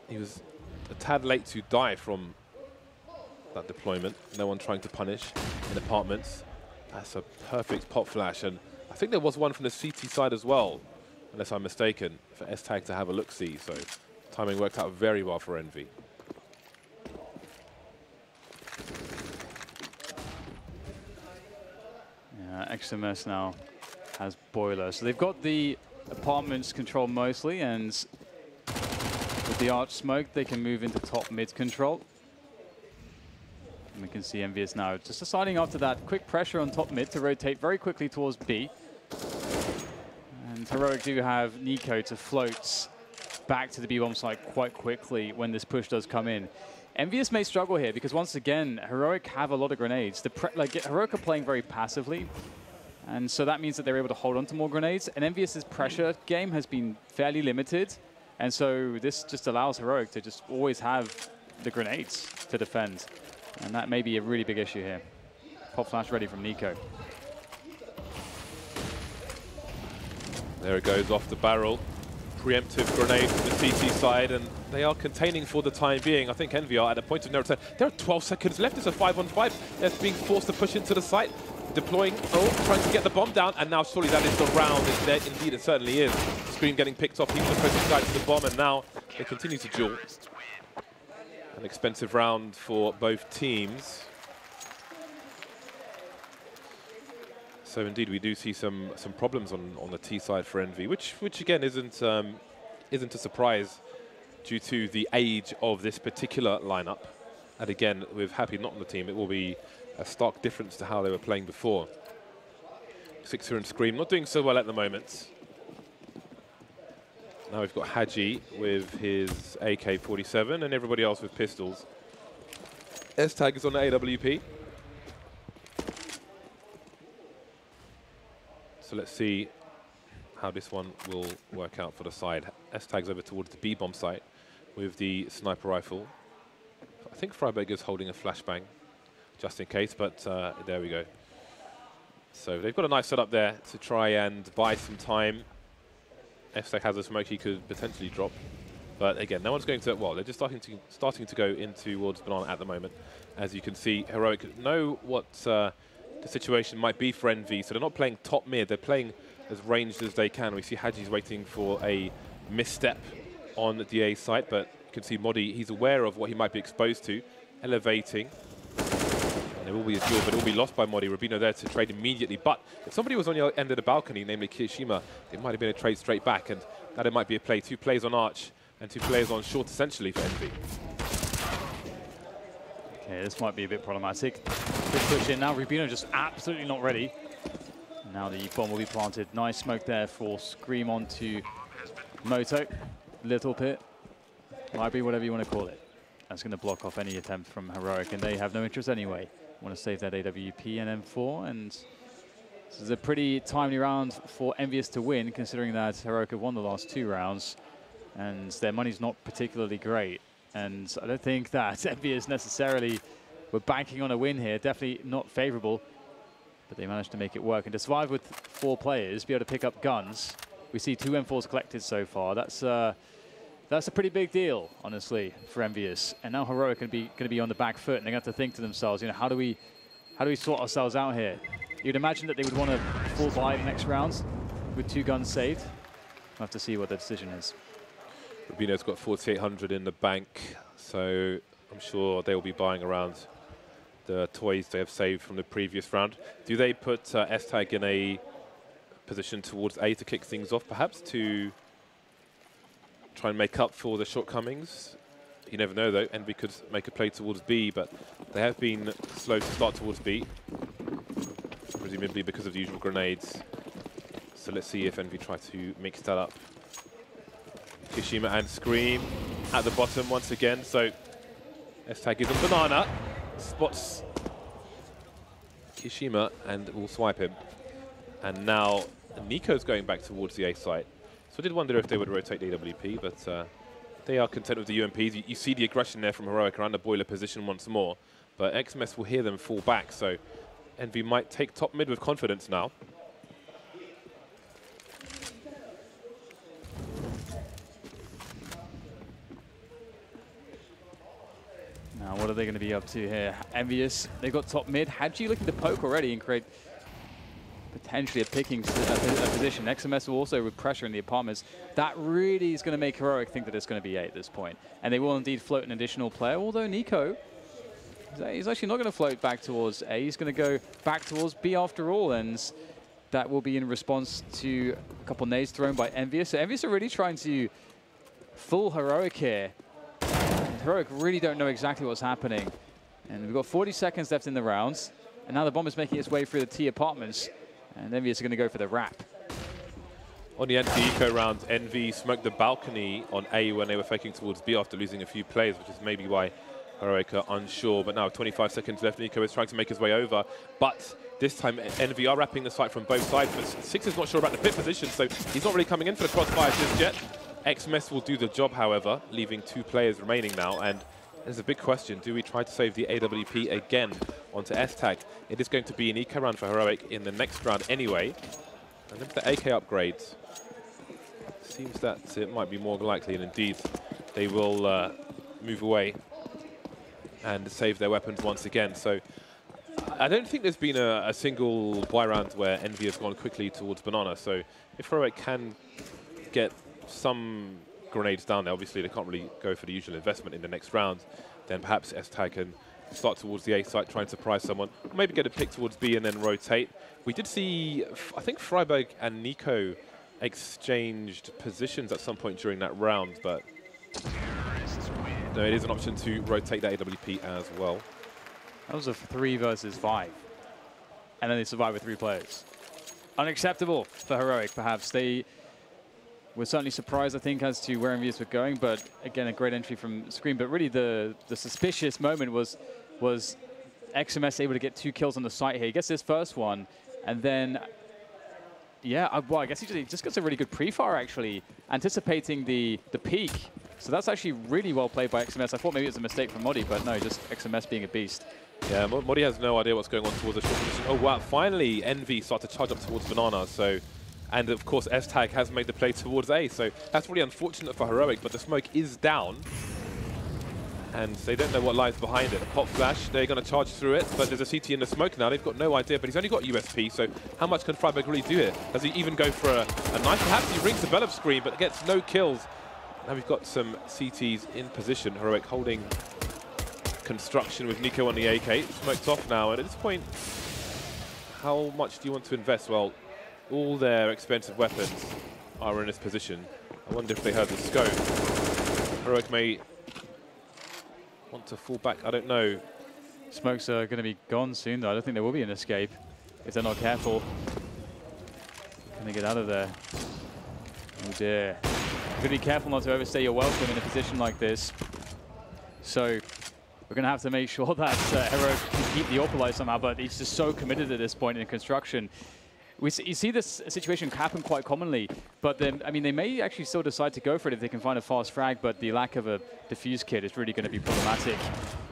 he was a tad late to die from that deployment. No one trying to punish in apartments. That's a perfect pop flash, and I think there was one from the CT side as well, unless I'm mistaken, for S-Tag to have a look-see, so timing worked out very well for EnVy. XMS now has boiler. So they've got the apartments controlled mostly, and with the Arch smoke, they can move into top mid control. And we can see EnVyUs now just deciding after that quick pressure on top mid to rotate very quickly towards B. And Heroic do have Nico to float back to the B-bomb site quite quickly when this push does come in. EnVyUs may struggle here because, once again, Heroic have a lot of grenades. Heroic are playing very passively, and so that means that they're able to hold on to more grenades. And EnVyUs' pressure game has been fairly limited, and so this just allows Heroic to just always have the grenades to defend. And that may be a really big issue here. Pop flash ready from Nico. There it goes off the barrel. Preemptive grenade from the CT side, and they are containing for the time being. I think EnVy are at a point of no return. There are 12 seconds left. It's a 5-on-5. They're being forced to push into the site, deploying, trying to get the bomb down, and now surely that is the round. Indeed, it certainly is. Screen getting picked off. People are pushing guys to the bomb, and now they continue to duel. An expensive round for both teams. So indeed, we do see some problems on the T side for EnVy, which again isn't a surprise due to the age of this particular lineup. And again, with Happy not on the team, it will be a stark difference to how they were playing before. Sixer and Scream not doing so well at the moment. Now we've got Haji with his AK-47 and everybody else with pistols. S-Tag is on the AWP. So let's see how this one will work out for the side. S-Tag's over towards the B-bomb site with the sniper rifle. I think Freiberg is holding a flashbang just in case, but there we go. So they've got a nice setup there to try and buy some time. S-Tag has a smoke he could potentially drop. But again, no one's going to, well, they're just starting to go in towards Banana at the moment. As you can see, Heroic know what the situation might be for EnVy, so they're not playing top mid, they're playing as ranged as they can. We see Haji's waiting for a misstep on the A site, but you can see Modi, he's aware of what he might be exposed to, elevating. And there will be a duel, but it will be lost by Modi. Rubino there to trade immediately. But if somebody was on the end of the balcony, namely Kirishima, it might have been a trade straight back, and that it might be a play. 2 players on Arch and 2 players on short, essentially, for EnVy. Okay, this might be a bit problematic. Good push in now. Rubino just absolutely not ready. Now the bomb will be planted. Nice smoke there for Scream onto Moto. Little pit. Library, whatever you want to call it. That's going to block off any attempt from Heroic, and they have no interest anyway. Want to save that AWP and M4, and this is a pretty timely round for EnVyUs to win, considering that Heroic have won the last 2 rounds, and their money's not particularly great. And I don't think that EnVyUs necessarily were banking on a win here. Definitely not favorable, but they managed to make it work. And to survive with 4 players, be able to pick up guns. We see 2 M4s collected so far. That's a pretty big deal, honestly, for EnVyUs. And now Heroic going to be on the back foot, and they're going to have to think to themselves, you know, how do we sort ourselves out here? You'd imagine that they would want to fall by the next rounds with 2 guns saved. We'll have to see what their decision is. Rubino's got 4,800 in the bank, so I'm sure they'll be buying around the toys they have saved from the previous round. Do they put S-Tag in a position towards A to kick things off, perhaps, to try and make up for the shortcomings? You never know, though. EnVy could make a play towards B, but they have been slow to start towards B, presumably because of the usual grenades. So let's see if EnVy try to mix that up. Kishima and Scream at the bottom once again. So S-Tag is on Banana, spots Kishima and will swipe him. And now Nico's going back towards the A site. So I did wonder if they would rotate the AWP, but they are content with the UMPs. You see the aggression there from Heroic around the boiler position once more, but XMS will hear them fall back, so EnVy might take top mid with confidence now. Now, what are they going to be up to here? EnVyUs, they've got top mid. Haji looking to poke already and create potentially a picking position. XMS will also with pressure in the apartments. That really is going to make Heroic think that it's going to be A at this point. And they will indeed float an additional player, although Nico, he's actually not going to float back towards A. He's going to go back towards B after all, and that will be in response to a couple nades thrown by EnVyUs. So EnVyUs are really trying to fool Heroic here. Heroic really don't know exactly what's happening. And we've got 40 seconds left in the rounds. And now the bomb is making its way through the T apartments. And EnVyUs are going to go for the wrap. On the anti-eco round, EnVy smoked the balcony on A when they were faking towards B after losing a few players, which is maybe why Heroic are unsure. But now 25 seconds left. Nico is trying to make his way over. But this time, EnVy are wrapping the site from both sides. But Six is not sure about the pit position, so he's not really coming in for the crossfire just yet. XMS will do the job, however, leaving 2 players remaining now. And there's a big question. Do we try to save the AWP again onto S-Tag? It is going to be an eco round for Heroic in the next round anyway. And then the AK upgrades, seems that it might be more likely, and indeed they will move away and save their weapons once again. So I don't think there's been a single buy round where EnVy has gone quickly towards Banana. So if Heroic can get some grenades down there, obviously they can't really go for the usual investment in the next round, then perhaps S-Tag can start towards the A site, try and surprise someone, or maybe get a pick towards B and then rotate. We did see, I think Freiberg and Nico exchanged positions at some point during that round, but no, it is an option to rotate that AWP as well. That was a 3 versus 5. And then they survived with 3 players. Unacceptable for Heroic, perhaps. They we're certainly surprised, I think, as to where EnVyUs were going. But again, a great entry from Scream. But really, the suspicious moment was XMS able to get 2 kills on the site here. He gets his first one, and then, yeah, well, I guess he just gets a really good pre-fire, actually, anticipating the peak. So that's actually really well played by XMS. I thought maybe it was a mistake from Modi, but no, just XMS being a beast. Yeah, Modi has no idea what's going on towards the short position. Oh, wow, finally, Envy start to charge up towards Banana, so... And, of course, S-Tag has made the play towards A, so that's really unfortunate for Heroic, but the smoke is down. And they don't know what lies behind it. A pop flash, they're going to charge through it, but there's a CT in the smoke now. They've got no idea, but he's only got USP, so how much can Freiburg really do here? Does he even go for a knife? Perhaps he rings the bell of Scream, but gets no kills. Now we've got some CTs in position. Heroic holding construction with Nico on the AK. Smoke's off now, and at this point, how much do you want to invest? Well, all their expensive weapons are in this position. I wonder if they heard the scope. Heroic may want to fall back, I don't know. Smokes are going to be gone soon, though. I don't think there will be an escape if they're not careful. Can they get out of there? Oh dear. You've got to be careful not to overstay your welcome in a position like this. So we're going to have to make sure that Heroic can keep the AWP alive somehow, but he's just so committed at this point in construction. You see this situation happen quite commonly, but then, I mean, they may actually still decide to go for it if they can find a fast frag, but the lack of a defuse kit is really going to be problematic.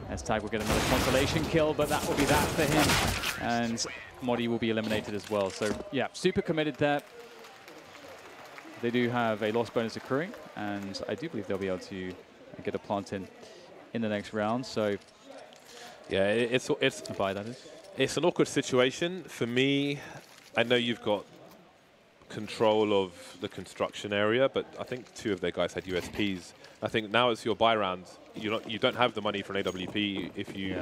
S-Tag will get another consolation kill, but that will be that for him. And Modi will be eliminated as well. So, yeah, super committed there. They do have a loss bonus accruing, and I do believe they'll be able to get a plant in the next round. So, yeah, it's a buy, that is. It's an awkward situation for me. I know you've got control of the construction area, but I think 2 of their guys had USPs. I think now it's your buy round. You don't have the money for an AWP if you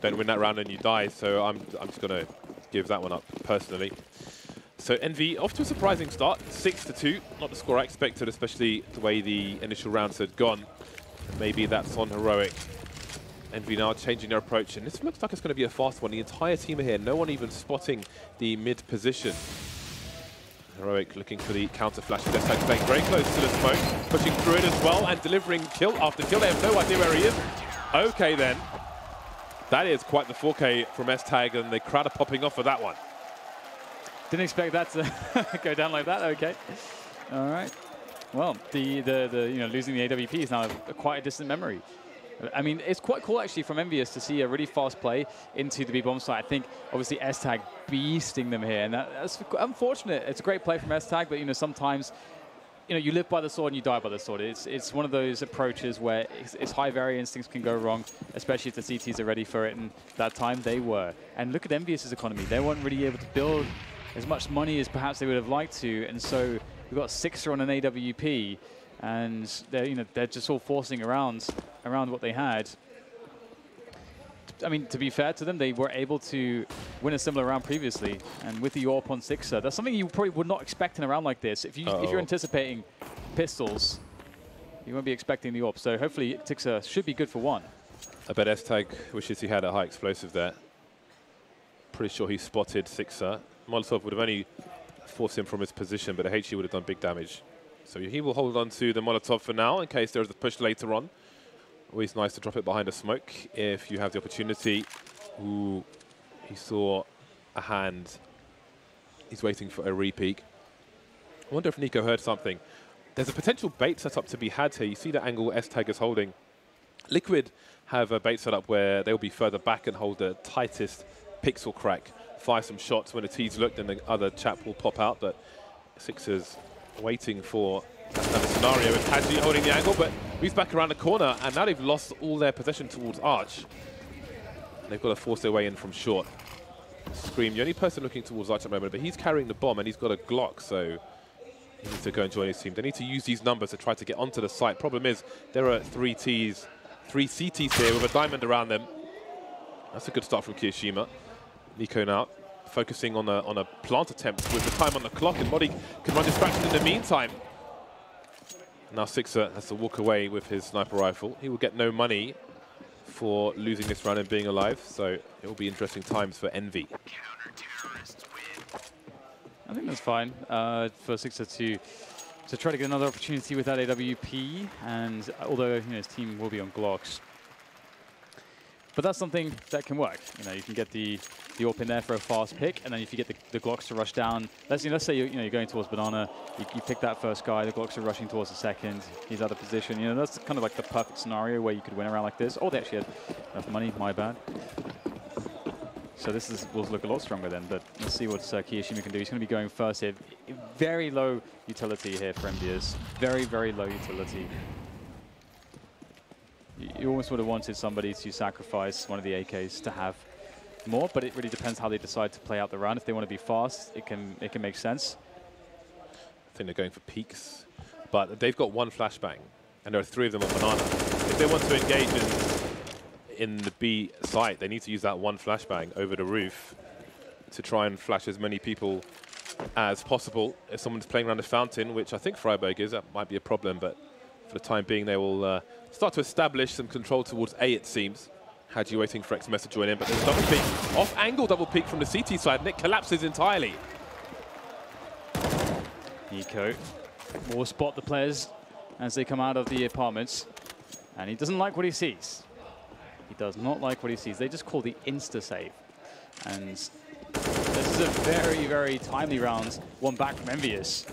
don't win that round and you die. So I'm just going to give that one up personally. So Envy off to a surprising start, 6-2. Not the score I expected, especially the way the initial rounds had gone. Maybe that's on Heroic. Envy now changing their approach, and this looks like it's going to be a fast one. The entire team are here, no one even spotting the mid position. Heroic looking for the counter flash. S-Tag playing very close to the smoke, pushing through it as well, and delivering kill after kill. They have no idea where he is. Okay then. That is quite the 4K from S-Tag, and the crowd are popping off for that one. Didn't expect that to go down like that. Okay. All right. Well, the losing the AWP is now quite a distant memory. I mean, it's quite cool, actually, from EnVyUs to see a really fast play into the B-bomb site. I think, obviously, S-Tag beasting them here. And that's unfortunate. It's a great play from S-Tag, but, sometimes, you live by the sword and you die by the sword. It's one of those approaches where it's high variance, things can go wrong, especially if the CTs are ready for it. And that time, they were. And look at EnVyUs' economy. They weren't really able to build as much money as perhaps they would have liked to. And so we've got a 6er on an AWP. And they're just all forcing around what they had. I mean, to be fair to them, they were able to win a similar round previously, and with the AWP on 6er, that's something you probably would not expect in a round like this. If you're anticipating pistols, you won't be expecting the AWP. So hopefully, 6er should be good for 1. I bet S-Tag wishes he had a high explosive there. Pretty sure he spotted 6er. Molotov would have only forced him from his position, but a HE would have done big damage. So he will hold on to the Molotov for now in case there's a push later on. Always nice to drop it behind a smoke if you have the opportunity. Ooh, he saw a hand. He's waiting for a re-peek. I wonder if Nico heard something. There's a potential bait setup to be had here. You see the angle S-Tag is holding. Liquid have a bait setup where they'll be further back and hold the tightest pixel crack. Fire some shots when the T's look, then the other chap will pop out. But Sixers waiting for another scenario with Hadji holding the angle, but moves back around the corner, and now they've lost all their possession towards Arch. And they've got to force their way in from short. Scream, the only person looking towards Arch at the moment, but he's carrying the bomb and he's got a Glock, so he needs to go and join his team. They need to use these numbers to try to get onto the site. Problem is, there are 3 CTs here with a diamond around them. That's a good start from Kirishima. Nico now focusing on a plant attempt with the time on the clock, and Modi can run distraction in the meantime. Now Sixer has to walk away with his sniper rifle. He will get no money for losing this round and being alive, so it will be interesting times for Envy. I think that's fine for Sixer to to try to get another opportunity with that AWP, and although his team will be on Glocks. But that's something that can work. You can get the AWP in there for a fast pick, and then if you get the Glocks to rush down, let's say you're going towards Banana, you pick that first guy, the Glocks are rushing towards the second, he's out of position. That's kind of like the perfect scenario where you could win around like this. Oh, they actually had enough money, my bad. So this will look a lot stronger then, but let's see what Kiyoshima can do. He's going to be going first here. Very low utility here for EnVyUs. Very, very low utility. You almost would have wanted somebody to sacrifice one of the AKs to have more, but it really depends how they decide to play out the round. If they want to be fast, it can make sense. I think they're going for peaks, but they've got one flashbang, and there are 3 of them on Banana. If they want to engage in the B site, they need to use that one flashbang over the roof to try and flash as many people as possible. If someone's playing around the fountain, which I think Freiburg is, that might be a problem, but for the time being, they will start to establish some control towards A, it seems. Haji waiting for XMS to join in, but there's a double peek, off-angle double peek from the CT side, and it collapses entirely. Nico will spot the players as they come out of the apartments, and he doesn't like what he sees. He does not like what he sees. They just call the insta-save. And this is a very, very timely round, one back from EnVyUs.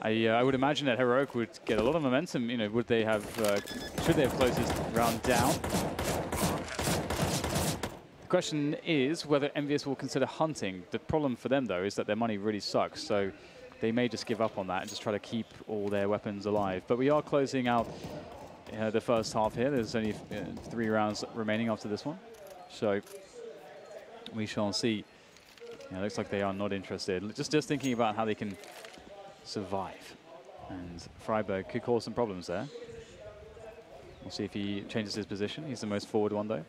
I would imagine that Heroic would get a lot of momentum. Should they have closed this round down? The question is whether EnVyUs will consider hunting. The problem for them, though, is that their money really sucks. So they may just give up on that and just try to keep all their weapons alive. But we are closing out the first half here. There's only 3 rounds remaining after this one. So we shall see. It looks like they are not interested. Just thinking about how they can survive. And Freiburg could cause some problems there. We'll see if he changes his position. He's the most forward one, though.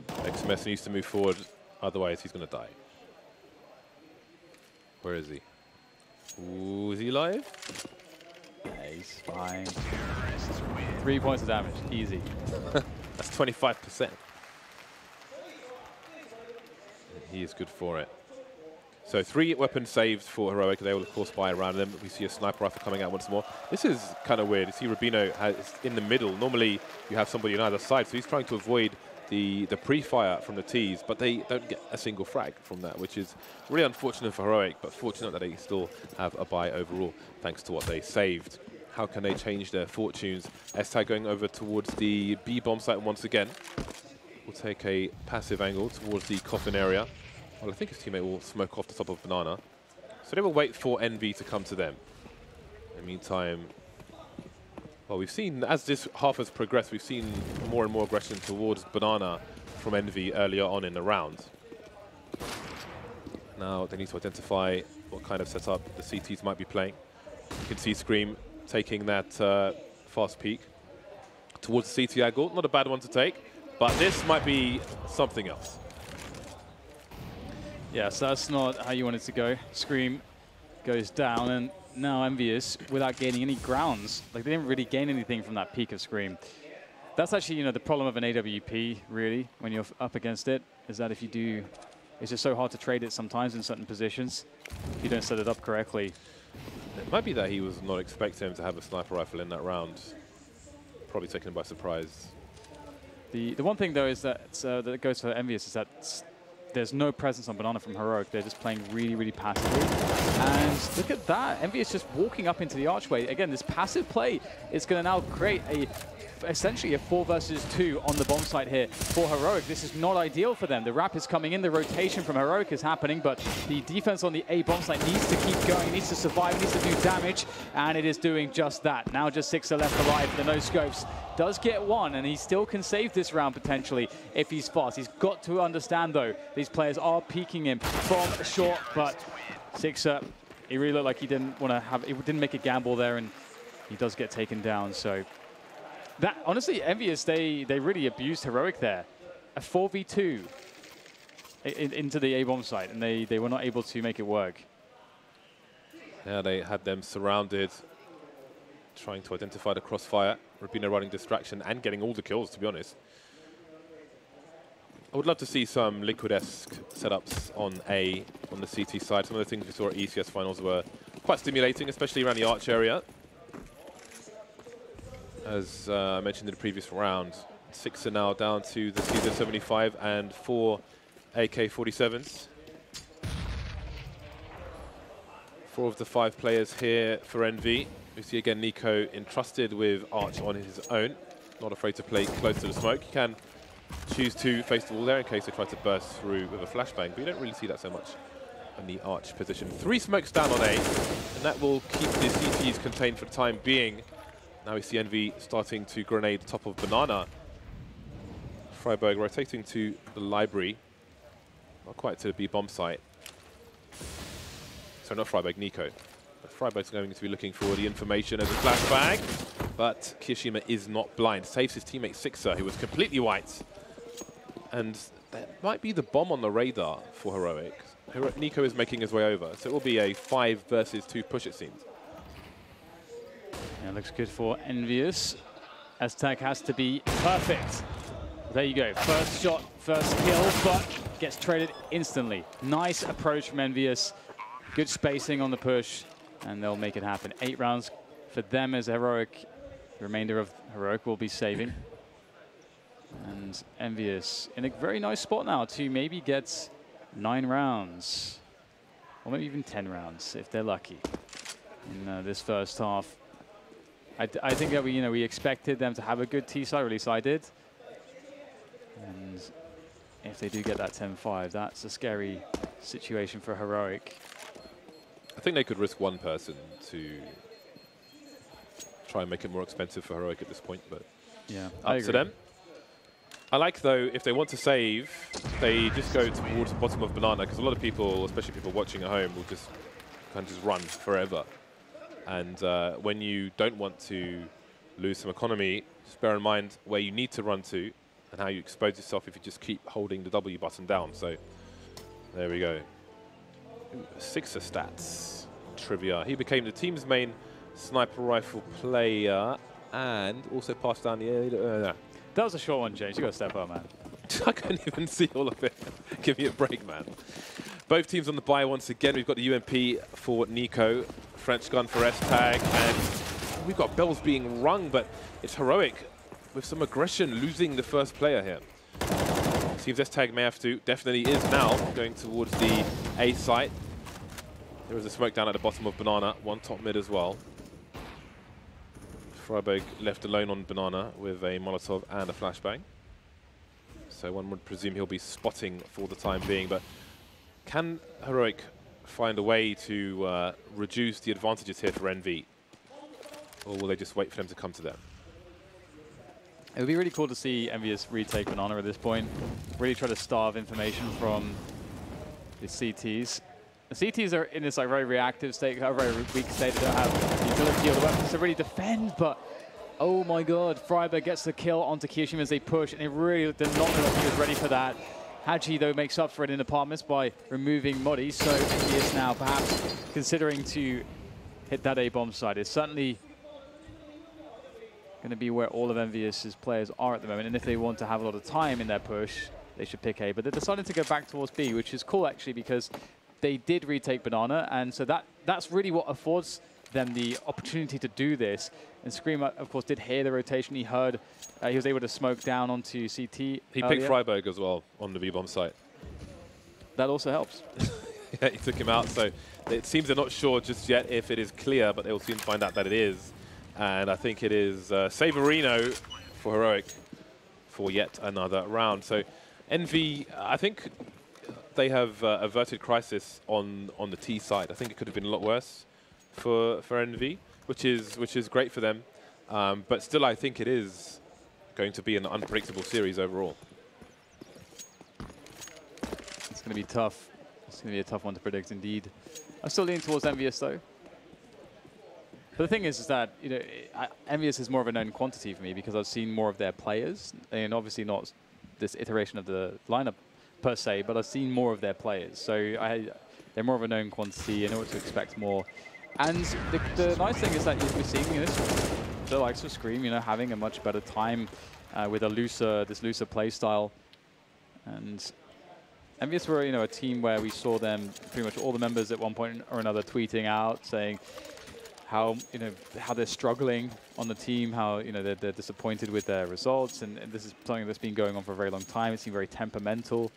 XMS needs to move forward, otherwise he's going to die. Where is he? Ooh, is he live? Yeah, he's fine. 3 points of damage, easy. That's 25%. He is good for it. So 3 weapons saved for Heroic. They will, of course, buy around them. We see a sniper rifle coming out once more. This is kind of weird. You see Rubino is in the middle. Normally, you have somebody on either side, so he's trying to avoid the pre-fire from the T's, but they don't get a single frag from that, which is really unfortunate for Heroic, but fortunate that they still have a buy overall, thanks to what they saved. How can they change their fortunes? S-Tag going over towards the B bomb site once again. We'll take a passive angle towards the coffin area. Well, I think his teammate will smoke off the top of Banana. So they will wait for Envy to come to them. In the meantime, well, we've seen, as this half has progressed, we've seen more and more aggression towards Banana from Envy earlier on in the round. Now they need to identify what kind of setup the CTs might be playing. You can see Scream taking that fast peek towards the CT angle. Not a bad one to take, but this might be something else. Yeah, so that's not how you want it to go. Scream goes down, and now EnVyUs, without gaining any grounds, like they didn't really gain anything from that peak of Scream. That's actually, the problem of an AWP, really, when you're up against it, is that if you do, it's just so hard to trade it sometimes in certain positions if you don't set it up correctly. It might be that he was not expecting him to have a sniper rifle in that round. Probably taken him by surprise. The one thing, though, is that that goes for EnVyUs is that there's no presence on Banana from Heroic. They're just playing really, really passively. And look at that. EnVyUs just walking up into the archway. Again, this passive play is going to now create essentially a 4 versus 2 on the bomb site here for Heroic. This is not ideal for them. The wrap is coming in. The rotation from Heroic is happening, but the defense on the A bomb site needs to keep going. It needs to survive. It needs to do damage, and it is doing just that. Now just 6 are left alive. The no-scopes does get 1, and he still can save this round potentially if he's fast. He's got to understand, though, these players are peeking him from short, but Sixer, he really looked like he didn't want to have, he didn't make a gamble there, and he does get taken down. So that, honestly, EnVyUs, they really abused Heroic there. A 4v2 into the A-bomb site, and they were not able to make it work. Yeah, they had them surrounded, trying to identify the crossfire. Rubino running distraction and getting all the kills, to be honest. I would love to see some Liquid-esque setups on A, on the CT side. Some of the things we saw at ECS finals were quite stimulating, especially around the arch area. As I mentioned in the previous round, 6 are now down to the CZ75 and 4 AK-47s. 4 of the 5 players here for EnVy. We see again Nico entrusted with Arch on his own. Not afraid to play close to the smoke. He can choose to face the wall there in case they try to burst through with a flashbang, but you don't really see that so much in the Arch position. 3 smokes down on A, and that will keep the CTs contained for the time being. Now we see EnVy starting to grenade top of Banana. Freiburg rotating to the library, not quite to the B bomb site. So not Freiburg, Nico. But Freiburg's going to be looking for the information as a flashbang, but Kiyoshima is not blind. Saves his teammate Sixer, who was completely white. And that might be the bomb on the radar for Heroic. Nico is making his way over, so it will be a 5 versus 2 push, it seems. Yeah, looks good for EnVyUs. Aztec has to be perfect. There you go. First shot, first kill, but gets traded instantly. Nice approach from EnVyUs. Good spacing on the push, and they'll make it happen. 8 rounds for them as Heroic. The remainder of Heroic will be saving. And EnVyUs in a very nice spot now to maybe get 9 rounds. Or maybe even 10 rounds if they're lucky in this first half. I think that we expected them to have a good T side, or at least I did. And if they do get that 10-5, that's a scary situation for Heroic. I think they could risk one person to try and make it more expensive for Heroic at this point, but yeah, up to them. I like, though, if they want to save, they just go towards the bottom of Banana, because a lot of people, especially people watching at home, will just kind of just run forever. And when you don't want to lose some economy, just bear in mind where you need to run to and how you expose yourself if you just keep holding the W button down. So there we go. Sixer stats trivia. He became the team's main sniper rifle player and also passed down the air. That was a short one, James. You got to step up, man. I couldn't even see all of it. Give me a break, man. Both teams on the bye once again. We've got the UMP for Nico, French gun for S-Tag, and we've got bells being rung, but it's Heroic with some aggression losing the first player here. Seems S-Tag may have to, definitely is now, going towards the A site. There is a smoke down at the bottom of Banana, one top mid as well. Freiburg left alone on Banana with a Molotov and a flashbang. So one would presume he'll be spotting for the time being, but can Heroic find a way to reduce the advantages here for EnVy? Or will they just wait for them to come to them? It would be really cool to see EnVyUs retake Banana at this point. Really try to starve information from the CTs. The CTs are in this very reactive state, a very weak state. They don't have the ability or the weapons to really defend, but oh my god, Freiburg gets the kill onto Kiyoshima as they push, and they really did not know if he was ready for that. Haji, though, makes up for it in apartments by removing Modi, so EnVyUs now perhaps considering to hit that A-bomb side. It's certainly going to be where all of EnVyUs' players are at the moment, and if they want to have a lot of time in their push, they should pick A. But they're deciding to go back towards B, which is cool, actually, because they did retake Banana, and so that's really what affords them the opportunity to do this. And Scream, of course, did hear the rotation. He heard, he was able to smoke down onto CT. He picked Freiburg as well on the B-bomb site. That also helps. Yeah, he took him out, so it seems they're not sure just yet if it is clear, but they'll soon find out that it is. And I think it is Saverino for Heroic for yet another round. So EnVy, I think they have averted crisis on the T side. I think it could have been a lot worse for EnVy, which is great for them. But still, I think it is going to be an unpredictable series overall. It's going to be tough. It's going to be a tough one to predict, indeed. I'm still leaning towards EnVyUs, though. But the thing is that EnVyUs is more of a known quantity for me because I've seen more of their players, and obviously not this iteration of the lineup per se, but I've seen more of their players. So they're more of a known quantity. I know what to expect more. And the nice thing is that we're seeing the likes of Scream, having a much better time with this looser play style. And EnVyUs were, a team where we saw them, pretty much all the members at one point or another tweeting out, saying how, how they're struggling on the team, how, they're disappointed with their results. And this is something that's been going on for a very long time. It seemed very temperamental.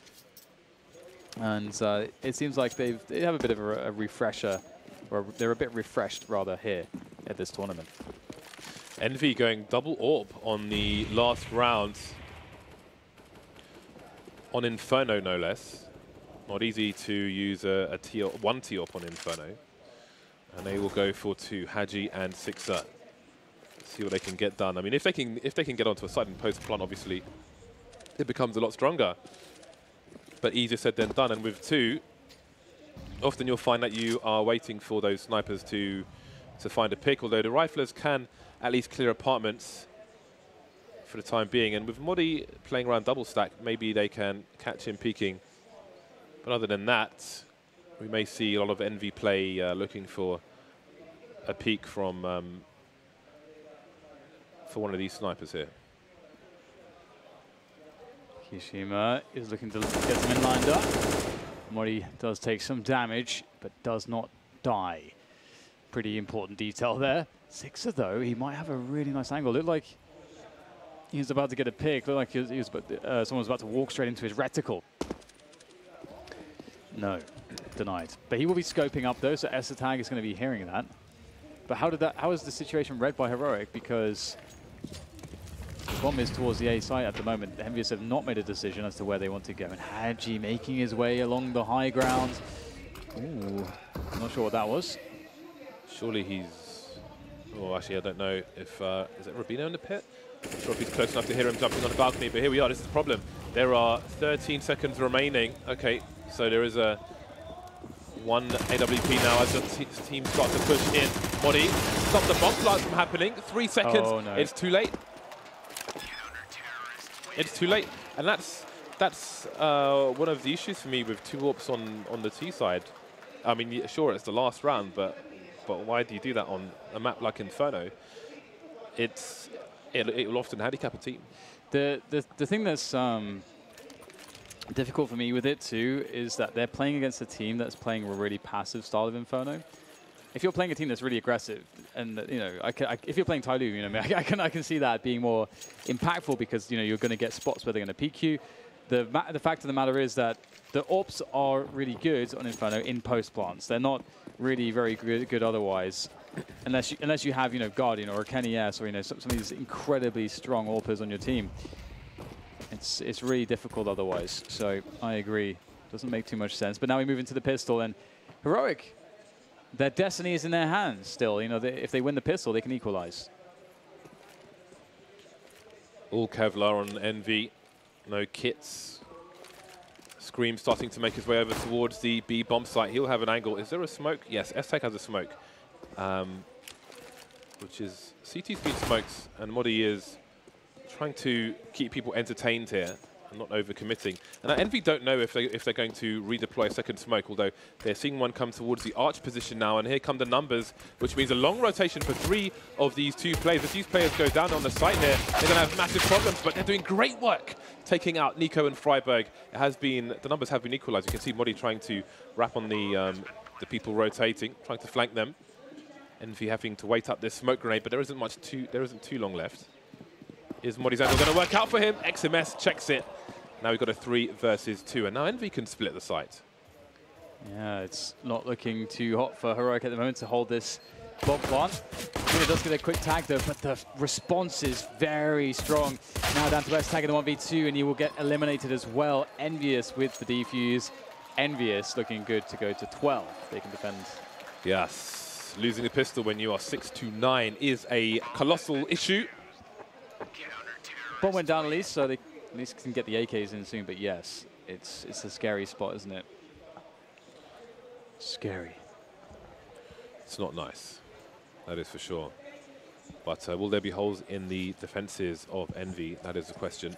And it seems like they have a bit of a refresher, or they're a bit refreshed, rather, here at this tournament. Envy going double AWP on the last round. On Inferno, no less. Not easy to use one T-AWP on Inferno. And they will go for 2, Haji and Sixer. See what they can get done. I mean, if they can get onto a side and post plant, obviously, it becomes a lot stronger. But easier said than done. And with 2, often you'll find that you are waiting for those snipers to find a pick, although the riflers can at least clear apartments for the time being. And with Modi playing around double stack, maybe they can catch him peeking. But other than that, we may see a lot of Envy play looking for a peek from for one of these snipers here. Kishima is looking to get some in lined up. Modi does take some damage, but does not die. Pretty important detail there. Sixer, though, he might have a really nice angle. Looked like he was about to get a pick. Looked like someone was about to walk straight into his reticle. No, denied. But he will be scoping up, though, so Esatag is going to be hearing that. But how is the situation read by Heroic? Because the bomb is towards the A site at the moment. The EnVyUs have not made a decision as to where they want to go. And Haji making his way along the high ground. Ooh, I'm not sure what that was. Surely he's... Oh, actually, I don't know if... is it Rubino in the pit? I'm not sure if he's close enough to hear him jumping on the balcony, but here we are. This is the problem. There are 13 seconds remaining. Okay, so there is a 1 AWP now as the team start to push in. Modi, stop the bomb blast from happening. 3 seconds. Oh, no. It's too late. It's too late. And that's one of the issues for me with 2 AWPs on the T side. I mean, sure, it's the last round, but why do you do that on a map like Inferno? It will often handicap a team. The thing that's difficult for me with it too is that they're playing against a team that's playing a really passive style of Inferno. If you're playing a team that's really aggressive, and if you're playing Tyloo, I can see that being more impactful because you're going to get spots where they're going to peek you. The fact of the matter is that the AWPs are really good on Inferno in post plants. They're not really very good otherwise, unless you have Guardian or a Kenny S or some of these incredibly strong AWPers on your team. It's really difficult otherwise. So I agree, doesn't make too much sense. But now we move into the pistol, and Heroic, their destiny is in their hands still. If they win the pistol, they can equalize. All Kevlar on Envy, no kits. Scream starting to make his way over towards the B bomb site. He'll have an angle. Is there a smoke? Yes, S-Tech has a smoke. Which is... CT's been smoked, and Modi is trying to keep people entertained here and not overcommitting. And Envy don't know if they're going to redeploy a second smoke, although they're seeing one come towards the arch position now, and here come the numbers, which means a long rotation for 3 of these 2 players. If these players go down on the site here, they're going to have massive problems, but they're doing great work taking out Nico and Freiberg. The numbers have been equalized. You can see Modi trying to wrap on the people rotating, trying to flank them. Envy having to wait up this smoke grenade, but there isn't too long left. Is Modi's angle going to work out for him? XMS checks it. Now we've got a 3 versus 2, and now Envy can split the site. Yeah, it's not looking too hot for Heroic at the moment to hold this bomb plant. It does get a quick tag though, but the response is very strong. Now down to S-Tag in the 1v2, and he will get eliminated as well. EnVyUs with the defuse. EnVyUs looking good to go to 12. They can defend. Yes, losing the pistol when you are 6-9 is a colossal issue. Bomb went down at least, so they at least can get the AKs in soon. But yes, it's a scary spot, isn't it? Scary. It's not nice, that is for sure. But will there be holes in the defenses of Envy? That is the question.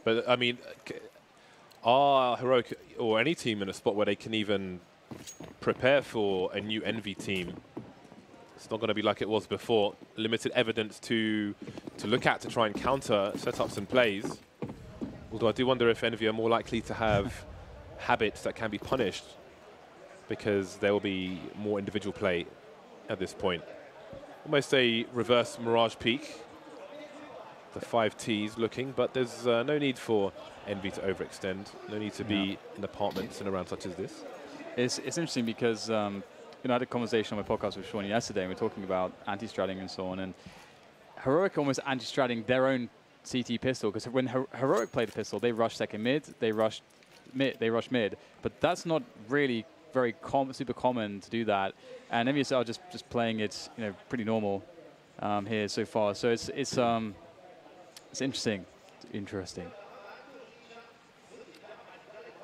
But I mean, are Heroic or any team in a spot where they can even prepare for a new Envy team? It's not going to be like it was before. Limited evidence to look at to try and counter setups and plays. Although I do wonder if EnVy are more likely to have habits that can be punished, because there will be more individual play at this point. Almost a reverse Mirage peak. The 5 Ts looking, but there's no need for EnVy to overextend. No need to be in apartments and around such as this. It's interesting because you know, I had a conversation on my podcast with Sean yesterday, and we were talking about anti-stratting and so on, and Heroic almost anti-stratting their own CT pistol, because when Heroic played the pistol, they rushed second mid, they rushed mid, but that's not really very super common to do that, and EnVyUs are just playing it, you know, pretty normal here so far. So it's interesting. It's interesting.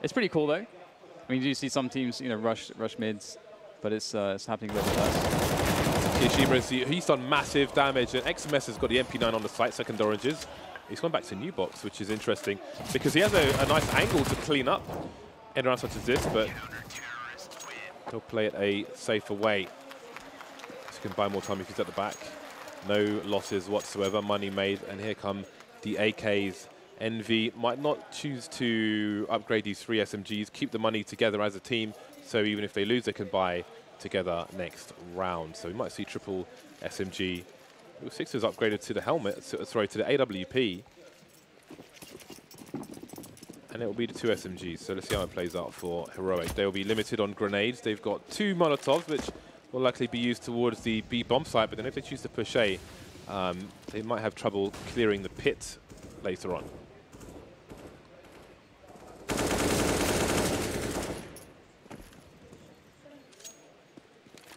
It's pretty cool though. I mean, you do see some teams, you know, rush mids, but it's happening a little bit less. Kishima, he's done massive damage, and XMS has got the MP9 on the site, second oranges. He's gone back to new box, which is interesting, because he has a nice angle to clean up in around such as this, but he'll play it a safer way. So he can buy more time if he's at the back. No losses whatsoever, money made, and here come the AKs. EnVy might not choose to upgrade these 3 SMGs, keep the money together as a team, so even if they lose, they can buy together next round. So we might see triple SMG. Sixers upgraded to the helmet, sorry, to the AWP. And it will be the 2 SMGs, so let's see how it plays out for Heroic. They will be limited on grenades. They've got 2 Molotovs, which will likely be used towards the B bomb site, but then if they choose to push A, they might have trouble clearing the pit later on.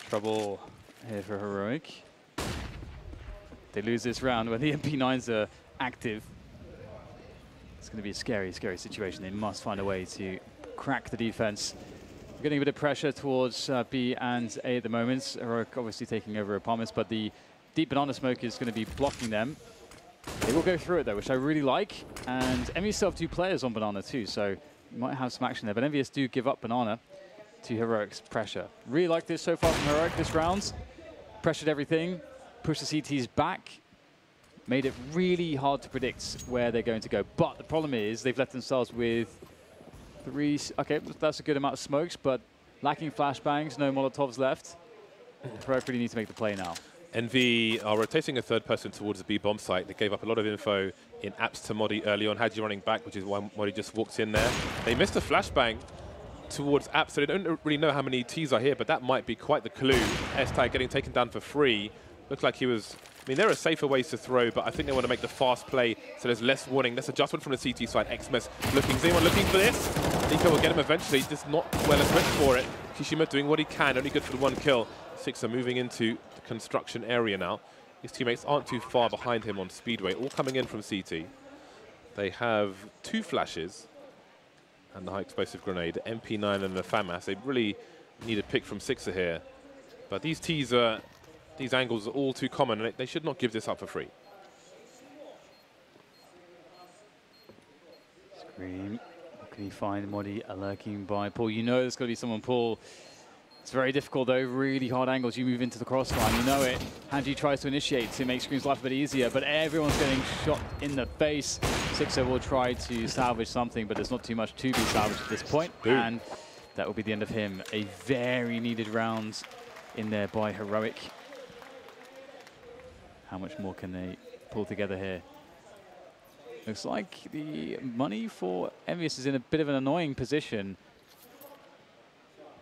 Trouble here for Heroic. They lose this round when the MP9s are active. It's going to be a scary, scary situation. They must find a way to crack the defense. We're getting a bit of pressure towards B and A at the moment. Heroic obviously taking over apartments, but the deep banana smoke is going to be blocking them. They will go through it though, which I really like. And EnVyUs still have 2 players on banana too, so you might have some action there. But EnVyUs do give up banana to Heroic's pressure. Really like this so far from Heroic this round. Pressured everything, pushed the CTs back, made it really hard to predict where they're going to go. But the problem is they've left themselves with 3, okay, that's a good amount of smokes, but lacking flashbangs, no Molotovs left. Heroic really need to make the play now. EnVy are rotating a 3rd person towards the B bomb site. They gave up a lot of info in apps to Modi early on, had you running back, which is why Modi just walked in there. They missed a flashbang towards apps, so they don't really know how many Ts are here, but that might be quite the clue. S-Tag getting taken down for free. Looked like he was, I mean, there are safer ways to throw, but I think they want to make the fast play, so there's less warning. Less adjustment from the CT side. XMS looking. Is anyone looking for this? Nico will get him eventually, just not well equipped for it. Kishima doing what he can, only good for the 1 kill. Six are moving into the construction area now. His teammates aren't too far behind him on Speedway, all coming in from CT. They have 2 flashes and the high explosive grenade, the MP9 and the FAMAS. They really need a pick from Sixer here. But these Ts are, these angles are all too common, and they should not give this up for free. Scream. What can he find? Modi lurking by Paul. You know there's going to be someone Paul. It's very difficult though, really hard angles. You move into the crossline, you know it. Hanji tries to initiate to make Scream's life a bit easier, but everyone's getting shot in the face. Sixer will try to salvage something, but there's not too much to be salvaged at this point. Boom. And that will be the end of him. A very needed round in there by Heroic. How much more can they pull together here? Looks like the money for EnVyUs is in a bit of an annoying position.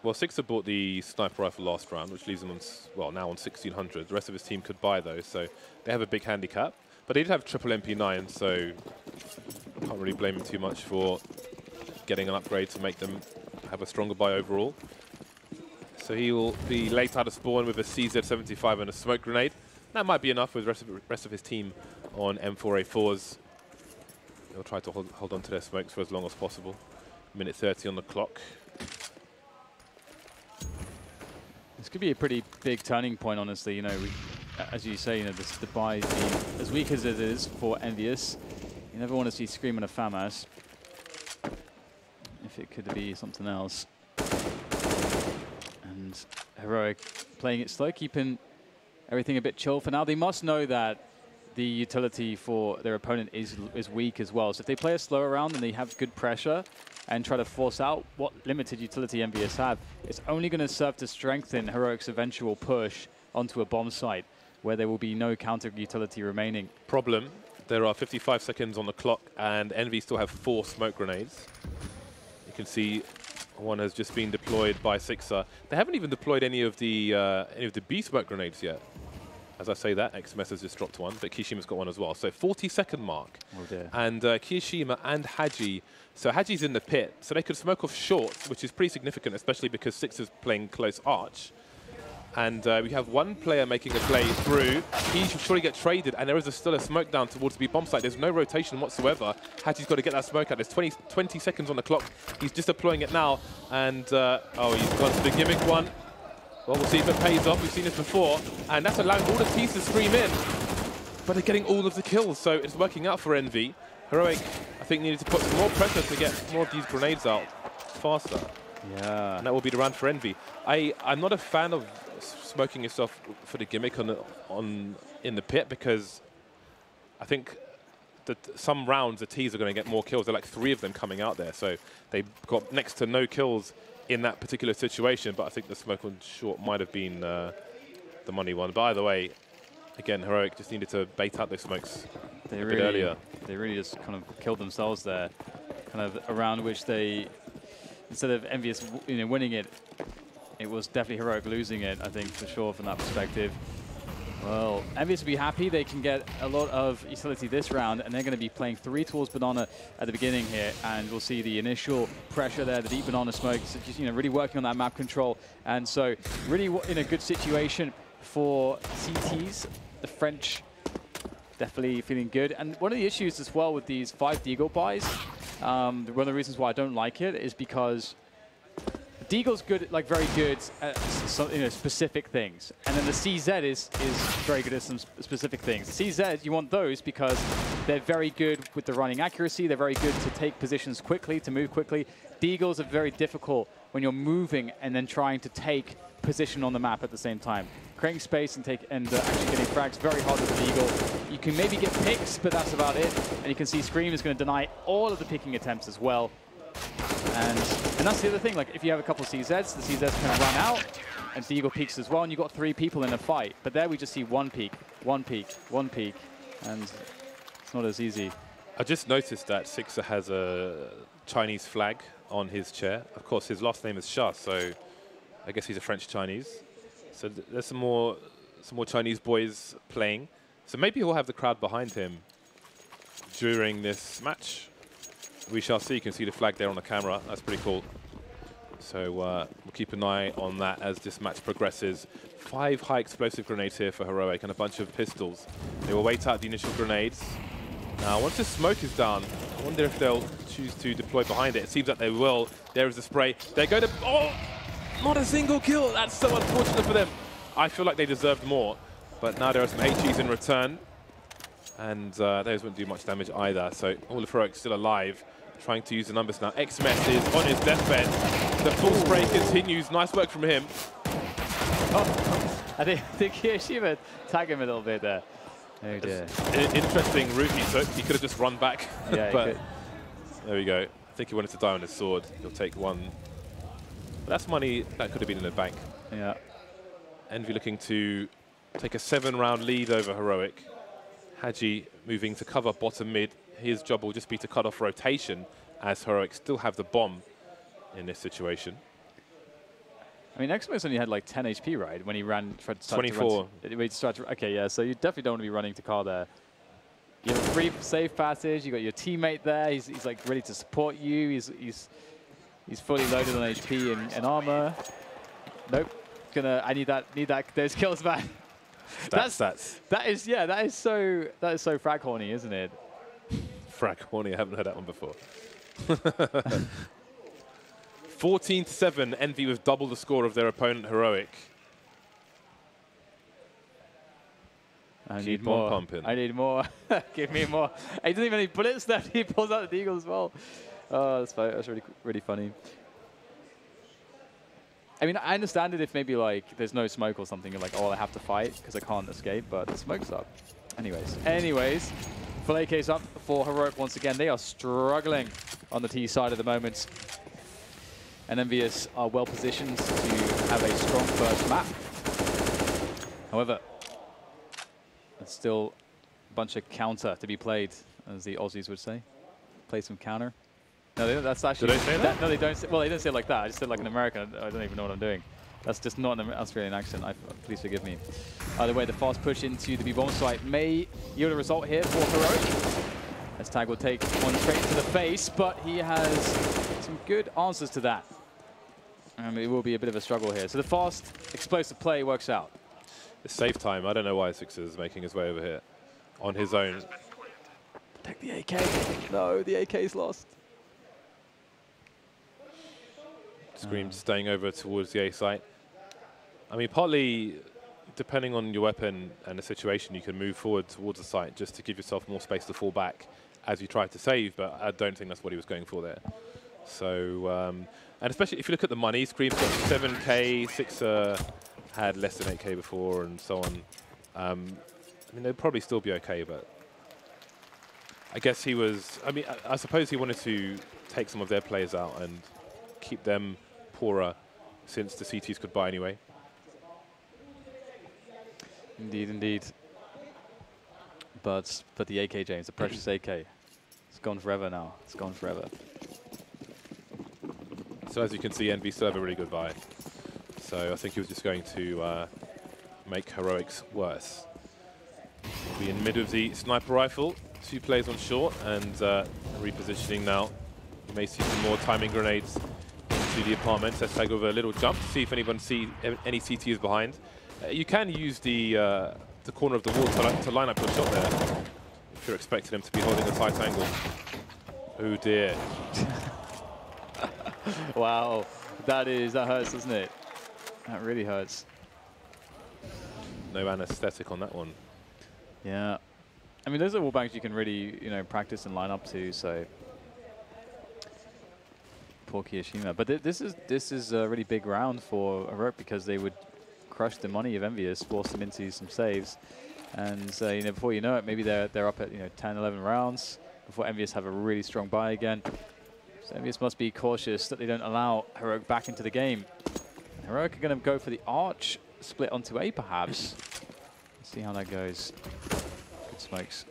Well, Sixer bought the sniper rifle last round, which leaves them on, well, now on 1600. The rest of his team could buy those, so they have a big handicap. But they did have triple MP9, so can't really blame him too much for getting an upgrade to make them have a stronger buy overall. So he will be late out of spawn with a CZ75 and a smoke grenade. That might be enough with the rest of his team on M4A4s. They'll try to hold on to their smokes for as long as possible. Minute 30 on the clock. This could be a pretty big turning point, honestly. You know, as you say, you know, the buy being as weak as it is for EnVyUs, you never want to see Scream and a FAMAS. If it could be something else. And Heroic playing it slow, keeping everything a bit chill for now. They must know that the utility for their opponent is weak as well. So if they play a slower round and they have good pressure and try to force out what limited utility EnVyUs have, it's only going to serve to strengthen Heroic's eventual push onto a bomb site where there will be no counter utility remaining. Problem, there are 55 seconds on the clock and Envy still have 4 smoke grenades. You can see one has just been deployed by Sixer. They haven't even deployed any of the B smoke grenades yet. As I say that, XMS has just dropped one, but Kishima's got one as well. So 40-second mark. Oh dear. And Kishima and Haji. So Haji's in the pit, so they could smoke off short, which is pretty significant, especially because Sixer's playing close arch. And we have one player making a play through. He should surely get traded, and there is still a smoke down towards the B bomb site. There's no rotation whatsoever. Haji's got to get that smoke out. There's 20 seconds on the clock. He's just deploying it now. And, oh, he's gone to the gimmick one. Well, we'll see if it pays off. We've seen this before. And that's allowing all the teams to scream in. But they're getting all of the kills, so it's working out for Envy. Heroic, I think, needed to put some more pressure to get more of these grenades out faster. Yeah. And that will be the round for Envy. I'm not a fan of smoking yourself for the gimmick in the pit, because I think that some rounds the T's are going to get more kills. There are like 3 of them coming out there, so they got next to no kills in that particular situation. But I think the smoke on short might have been the money one. By the way, again, Heroic just needed to bait out those smokes a bit earlier. They really just kind of killed themselves there, kind of around which they, instead of EnVyUs winning it, it was definitely Heroic losing it, I think, for sure, from that perspective. Well, EnVyUs will be happy. They can get a lot of utility this round, and they're going to be playing 3 towards Banana at the beginning here, and we'll see the initial pressure there, the deep Banana smoke, so just, really working on that map control. And so really in a good situation for CTs. The French definitely feeling good. And one of the issues as well with these 5 Deagle buys, one of the reasons why I don't like it is because Deagle's good, like very good at some, specific things, and then the CZ is very good at some specific things. CZ, you want those because they're very good with the running accuracy. They're very good to take positions quickly, to move quickly. Deagles are very difficult when you're moving and then trying to take position on the map at the same time. Creating space and actually getting frags very hard with the Deagle. You can maybe get picks, but that's about it. And you can see Scream is going to deny all of the picking attempts as well. And that's the other thing, like if you have a couple CZs, the CZs can run out, and Deagle peeks as well, and you've got 3 people in a fight. But there we just see 1 peek, 1 peek, 1 peek, and it's not as easy. I just noticed that Sixer has a Chinese flag on his chair. Of course, his last name is Shah, so I guess he's a French Chinese. So there's some more Chinese boys playing. So maybe he'll have the crowd behind him during this match. We shall see. You can see the flag there on the camera. That's pretty cool. So we'll keep an eye on that as this match progresses. 5 high explosive grenades here for Heroic and a bunch of pistols. They will wait out the initial grenades. Now, once the smoke is down, I wonder if they'll choose to deploy behind it. It seems like they will. There is the spray. They go to... Oh! Not a single kill. That's so unfortunate for them. I feel like they deserved more. But now there are some HEs in return. And those wouldn't do much damage either. So all of Heroic still alive. Trying to use the numbers now. XMS is on his deathbed. The full spray continues. Nice work from him. Oh, I think Kishima tagged him a little bit there. Oh dear. Interesting route he took. He could have just run back. Yeah, but there we go. I think he wanted to die on his sword. He'll take 1. But that's money that could have been in the bank. Yeah. Envy looking to take a 7-round lead over Heroic. Haji moving to cover bottom mid. His job will just be to cut off rotation as Heroic still have the bomb in this situation. I mean, XMS only had like 10 HP, right? When he ran, tried to start 24. Okay, yeah, so you definitely don't want to be running to car there. You have a free safe passage, you got your teammate there, he's like ready to support you, he's fully loaded on HP and armor. Nope. I need those kills back. That is so frag horny, isn't it? Frag horny, I haven't heard that one before. 14-7, Envy with double the score of their opponent, Heroic. I need more. Pumping. I need more. Give me more. He doesn't even have any bullets left. He pulls out the Deagle as well. Oh, that's really, really funny. I mean, I understand it if maybe like there's no smoke or something, you're like, oh, I have to fight because I can't escape, but the smoke's up. Anyways, full AK's up for Heroic once again. They are struggling on the T side at the moment. And EnVyUs are well positioned to have a strong first map. However, there's still a bunch of counter to be played, as the Aussies would say. Play some counter. No, that's actually... Do they say that? No, they don't. Well, they don't say it like that. I just said like an American. I don't even know what I'm doing. That's just not an Australian accent. Please forgive me. Either way, the fast push into the B-bomb site may yield a result here for Heroic. EsTag will take one straight into the face, but he has some good answers to that. It will be a bit of a struggle here. So the fast, explosive play works out. It's save time. I don't know why Sixer is making his way over here on his own. Protect the AK. No, the AK is lost. Scream staying over towards the A site. I mean, partly, depending on your weapon and the situation, you can move forward towards the site just to give yourself more space to fall back as you try to save, but I don't think that's what he was going for there. So, and especially if you look at the money, Scream's got 7K, Sixer had less than 8K before, and so on. I mean, they'd probably still be okay, but I guess he was, I mean, I suppose he wanted to take some of their players out and keep them poorer since the CTs could buy anyway. Indeed, indeed. But the AK, James, the precious AK, it's gone forever now. It's gone forever. So as you can see, EnVy still have a really good buy. So I think he was just going to make Heroics worse. Be in mid with the sniper rifle, 2 players on short, and repositioning now. You may see some more timing grenades into the apartments. Let's tag over a little jump to see if anyone see any CTs behind. You can use the corner of the wall to line up your shot there if you're expecting him to be holding a tight angle. Oh dear. Wow, that hurts, doesn't it? That really hurts. No anesthetic on that one. Yeah. I mean, those are wall bangs you can really, practice and line up to, so. Poor Kiyoshima. But this is a really big round for Heroic because they would crush the money of EnVyUs, force them into some saves. And, before you know it, maybe they're up at, 10, 11 rounds before EnVyUs have a really strong buy again. So EnVyUs must be cautious that they don't allow Heroic back into the game. Heroic are going to go for the arch split onto A, perhaps. Let's see how that goes. Good smokes.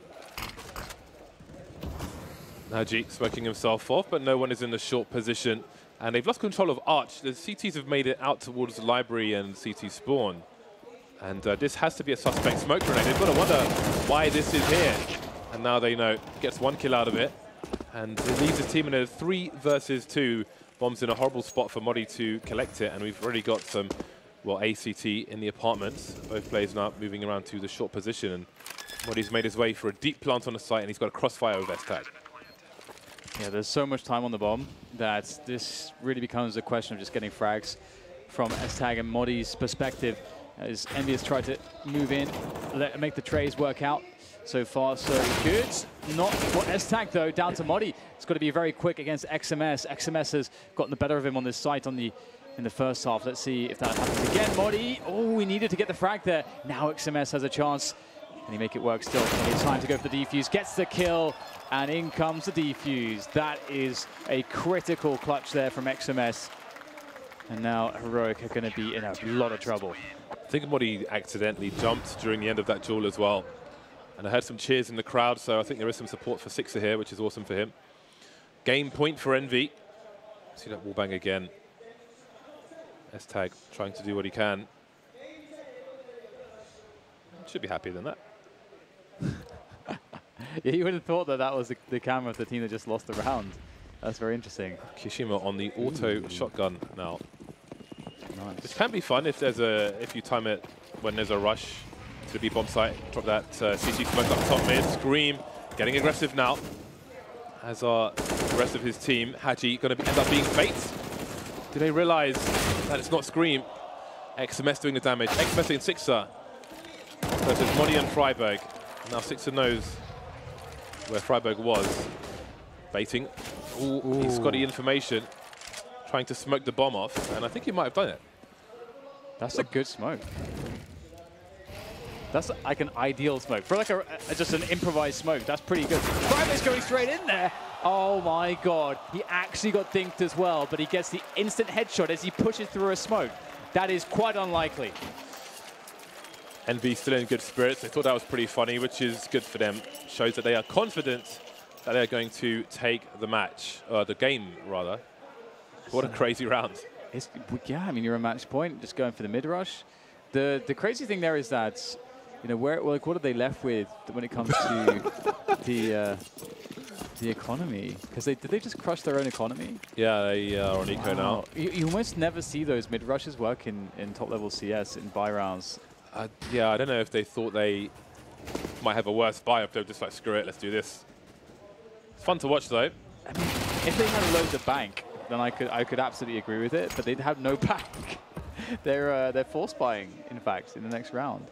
Najee smoking himself off, but no one is in the short position. And they've lost control of arch. The CTs have made it out towards the library and CT spawn. And this has to be a suspect smoke grenade. They've got to wonder why this is here. And now they know. Gets 1 kill out of it. And it leaves the team in a 3 versus 2. Bombs in a horrible spot for Modi to collect it. And we've already got some, well, ACT in the apartments. Both players now moving around to the short position. And Modi's made his way for a deep plant on the site. And he's got a crossfire with EsTag. Yeah, there's so much time on the bomb that this really becomes a question of just getting frags from EsTag and Modi's perspective. As EnVyUs tried to move in, make the trays work out. So far, so good. Not for EsTag, though. Down to Modi. It's got to be very quick against XMS. XMS has gotten the better of him on this site in the first half. Let's see if that happens again. Modi, oh, we needed to get the frag there. Now XMS has a chance. Can he make it work still? It's time to go for the defuse. Gets the kill, and in comes the defuse. That is a critical clutch there from XMS. And now Heroic are going to be in a lot of trouble. I think Modi accidentally jumped during the end of that duel as well. And I heard some cheers in the crowd, so I think there is some support for Sixer here, which is awesome for him. Game point for EnVy. See that wallbang again. EsTag trying to do what he can. Should be happier than that. Yeah, you would have thought that was the camera of the team that just lost the round. That's very interesting. Kiyoshima on the auto shotgun now. Nice. This can be fun if you time it when there's a rush to the B-bomb site. Drop that CT smoke up top mid. Scream getting aggressive now. As are the rest of his team. Haji going to end up being bait. Do they realize that it's not Scream? XMS doing the damage. XMS and Sixer versus Modi and Freiberg. Now Sixer knows where Freiberg was. Baiting. Ooh, he's got the information. Trying to smoke the bomb off, and I think he might have done it. That's a good smoke. That's like an ideal smoke. For like just an improvised smoke, that's pretty good. Primate's going straight in there. Oh my god. He actually got dinked as well, but he gets the instant headshot as he pushes through a smoke. That is quite unlikely. EnVy still in good spirits. They thought that was pretty funny, which is good for them. Shows that they are confident that they're going to take the match, the game rather. What a crazy round. Yeah, I mean, you're a match point, just going for the mid rush. The crazy thing there is that, you know, what are they left with when it comes to the economy? Because did they just crush their own economy? Yeah, they are on eco now. You almost never see those mid rushes work in top level CS in buy rounds. Yeah, I don't know if they thought they might have a worse buy if they were just like, screw it, let's do this. It's fun to watch though. I mean, if they had loads of bank, then I could absolutely agree with it. But they'd have no bank. They're force buying, in fact, in the next round.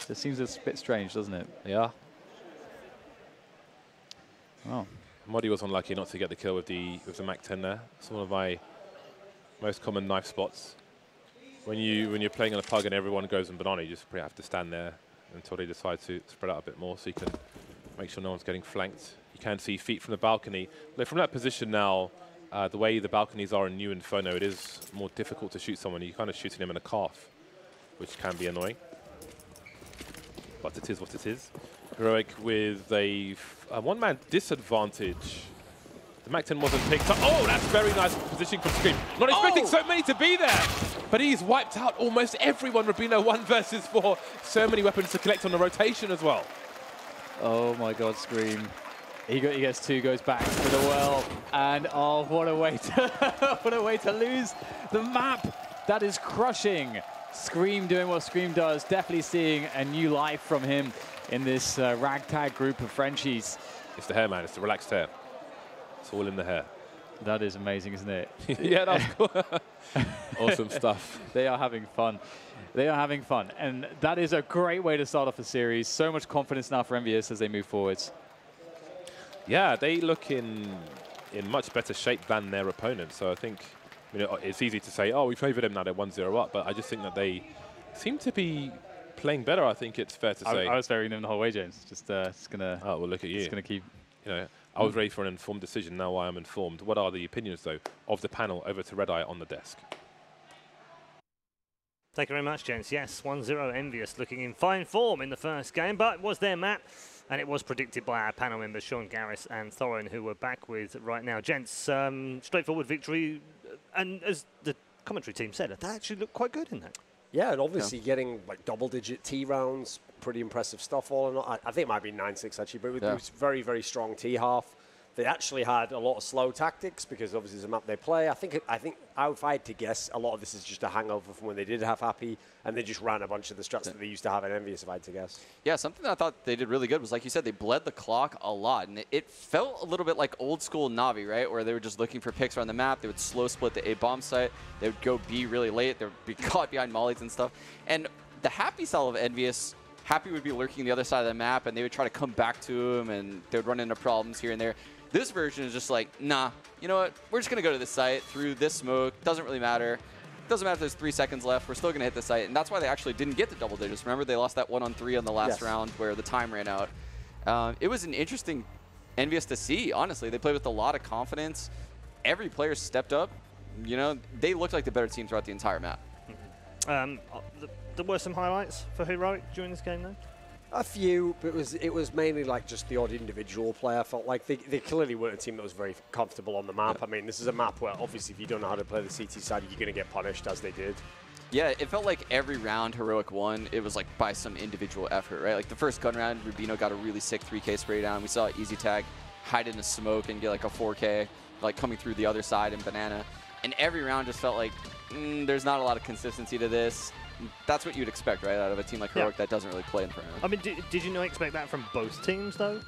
So it seems a bit strange, doesn't it? Yeah. Oh. Modi was unlucky not to get the kill with the Mac-10 there. It's one of my most common knife spots. When you're playing on a pug and everyone goes in banana, you just probably have to stand there until they decide to spread out a bit more, so you can make sure no one's getting flanked. You can see feet from the balcony. But from that position now, the way the balconies are in New Inferno, it is more difficult to shoot someone. You're kind of shooting them in a calf, which can be annoying. But it is what it is. Heroic with a one-man disadvantage. The Mac-10 wasn't picked up. Oh, that's very nice positioning from Scream. Not expecting so many to be there, but he's wiped out almost everyone. Rubino 1 versus 4. So many weapons to collect on the rotation as well. Oh my god, Scream. He gets 2, goes back to the well, and oh, what a way to lose the map. That is crushing. Scream doing what Scream does, definitely seeing a new life from him in this ragtag group of Frenchies. It's the hair, man. It's the relaxed hair. It's all in the hair. That is amazing, isn't it? Yeah, that's cool. Awesome stuff. They are having fun. They are having fun. And that is a great way to start off the series. So much confidence now for EnVyUs as they move forwards. Yeah, they look in much better shape than their opponents. So I think, you know, it's easy to say, oh, we favored them now, they're 1-0 up. But I just think that they seem to be playing better, I think it's fair to say. I was favoring them the whole way, James. Just gonna. Oh, well, look at you. Just gonna keep. You know, I was ready for an informed decision. Now I am informed. What are the opinions, though, of the panel? Over to Red Eye on the desk. Thank you very much, gents. Yes, 1-0 EnVyUs looking in fine form in the first game, but it was their map, and it was predicted by our panel members, Sean Garris and Thorin, who we're back with right now. Gents, straightforward victory, and as the commentary team said, that actually looked quite good in that. Yeah, and obviously getting like double-digit T rounds, pretty impressive stuff all in all. I think it might be 9-6 actually, but it was very, very strong T half. They actually had a lot of slow tactics because obviously it's a map they play. I think if I had to guess, a lot of this is just a hangover from when they did have Happy, and they just ran a bunch of the strats that they used to have in EnVyUs, if I had to guess. Yeah, something that I thought they did really good was, like you said, they bled the clock a lot, and it felt a little bit like old school Navi, right, where they were just looking for picks around the map. They would slow split the A bomb site. They would go B really late. They would be caught behind mollies and stuff. And the Happy style of EnVyUs, Happy would be lurking the other side of the map, and they would try to come back to him, and they would run into problems here and there. This version is just like, nah, you know what? We're just going to go to this site through this smoke. Doesn't really matter. Doesn't matter if there's 3 seconds left. We're still going to hit the site. And that's why they actually didn't get the double digits. Remember, they lost that 1-on-3 on the last round where the time ran out. It was an interesting EnVyUs to see, honestly. They played with a lot of confidence. Every player stepped up. You know, they looked like the better team throughout the entire map. There were some highlights for Heroic during this game, though? A few, but it was mainly like just the odd individual player. I felt like they clearly weren't a team that was very comfortable on the map. I mean, this is a map where obviously if you don't know how to play the CT side, you're going to get punished, as they did. Yeah, it felt like every round Heroic won, it was like by some individual effort, right? Like the first gun round, Rubino got a really sick 3K spray down. We saw Easy Tag hide in the smoke and get like a 4K, like coming through the other side in Banana. And every round just felt like there's not a lot of consistency to this. That's what you'd expect, right, out of a team like Heroic that doesn't really play in front of. I mean, did you not expect that from both teams, though?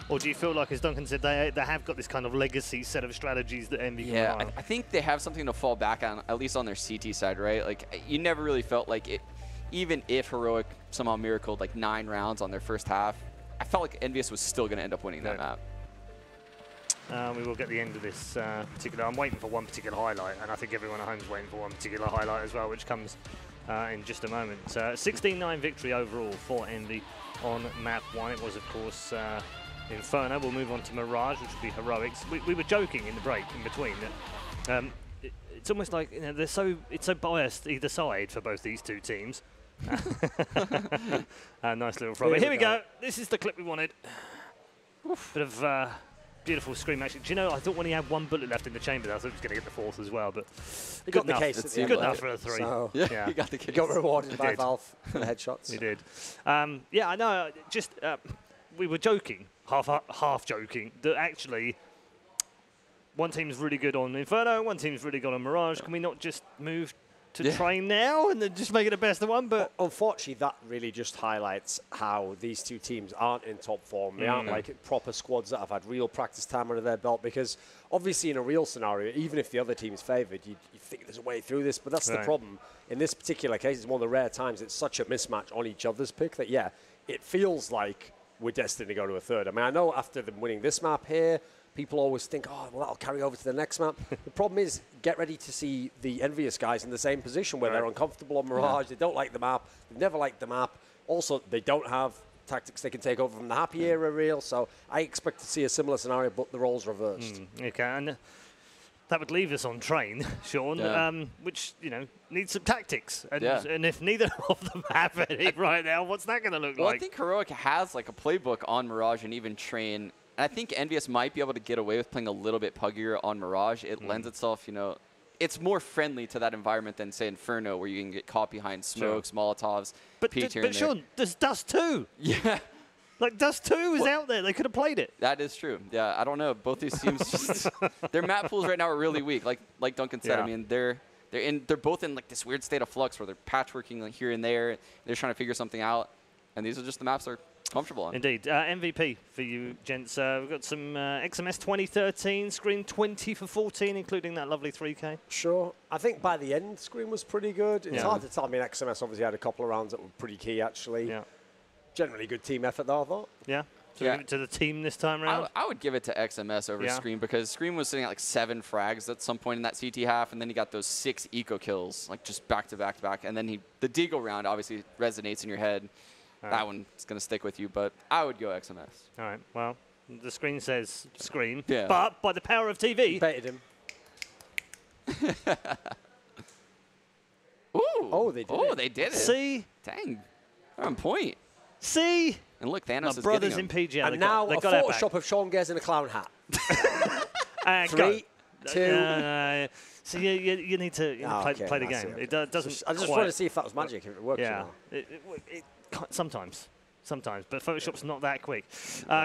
Or do you feel like, as Duncan said, they have got this kind of legacy set of strategies that EnVy can rely on? I think they have something to fall back on, at least on their CT side, right? Like, you never really felt like it, even if Heroic somehow miracled like 9 rounds on their first half, I felt like EnVyUs was still going to end up winning that map. We will get the end of this particular. I'm waiting for one particular highlight, and I think everyone at home is waiting for one particular highlight as well, which comes in just a moment. 16-9 victory overall for Envy on map 1. It was, of course, Inferno. We'll move on to Mirage, which will be Heroics. We were joking in the break in between that it's almost like, you know, it's so biased either side for both these two teams. Nice little throw. Here we go. This is the clip we wanted. Bit of beautiful scream action. Do you know, I thought when he had one bullet left in the chamber, I thought he was going to get the fourth as well, but he got the case. It's good enough for a 3. So yeah, he got the case. He got rewarded by Valve for the headshots. He did. Yeah, I know. Just we were joking, half joking, that actually one team's really good on Inferno, one team's really good on Mirage. Can we not just move to train now and then just make it the best of one? But unfortunately, that really just highlights how these two teams aren't in top form. They aren't like proper squads that have had real practice time under their belt, because obviously in a real scenario, even if the other team's favoured, you think there's a way through this, but that's the problem. In this particular case, it's one of the rare times it's such a mismatch on each other's pick that, yeah, it feels like we're destined to go to a third. I mean, I know after them winning this map here, people always think, oh, well, that'll carry over to the next map. The problem is, get ready to see the EnVyUs guys in the same position where they're uncomfortable on Mirage. They don't like the map. They've never liked the map. Also, they don't have tactics they can take over from the Happy Era reel. So I expect to see a similar scenario, but the roles reversed. Okay, and that would leave us on train, Sean, which, you know, needs some tactics. And if neither of them have any right now, what's that going to look like? Well, I think Heroic has like a playbook on Mirage and even train. And I think EnVyUs might be able to get away with playing a little bit puggier on Mirage. It lends itself, you know, it's more friendly to that environment than, say, Inferno, where you can get caught behind smokes, Molotovs, but Sean, there's Dust 2. Yeah. Like, Dust 2 is out there. They could have played it. That is true. Yeah, I don't know. Both these teams, just, their map pools right now are really weak. Like Duncan said, I mean, they're both in like this weird state of flux where they're patchworking like here and there. They're trying to figure something out, and these are just the maps they're comfortable on. Indeed. MVP for you, gents. We've got some XMS 2013, Scream 20 for 14, including that lovely 3K. Sure. I think by the end, Scream was pretty good. It's hard to tell. I mean, XMS obviously had a couple of rounds that were pretty key, actually. Yeah. Generally good team effort, though, I thought. Yeah. So give it to the team this time around? I would give it to XMS over Scream, because Scream was sitting at like 7 frags at some point in that CT half, and then he got those 6 eco kills, like just back to back to back. And then the Deagle round obviously resonates in your head. That one's going to stick with you, but I would go XMS. All right. Well, the screen says Scream, yeah. But by the power of TV. Baited him. Ooh. Oh, they did it. They did it. See? Dang. They're on point. See? And look, Thanos is brothers getting in PGL. And now a Photoshop of Sean Gez in a clown hat. 3, 2. So you need to play the game. It doesn't. I just wanted to see if that was magic, if it works. Yeah. Sometimes, but Photoshop's not that quick.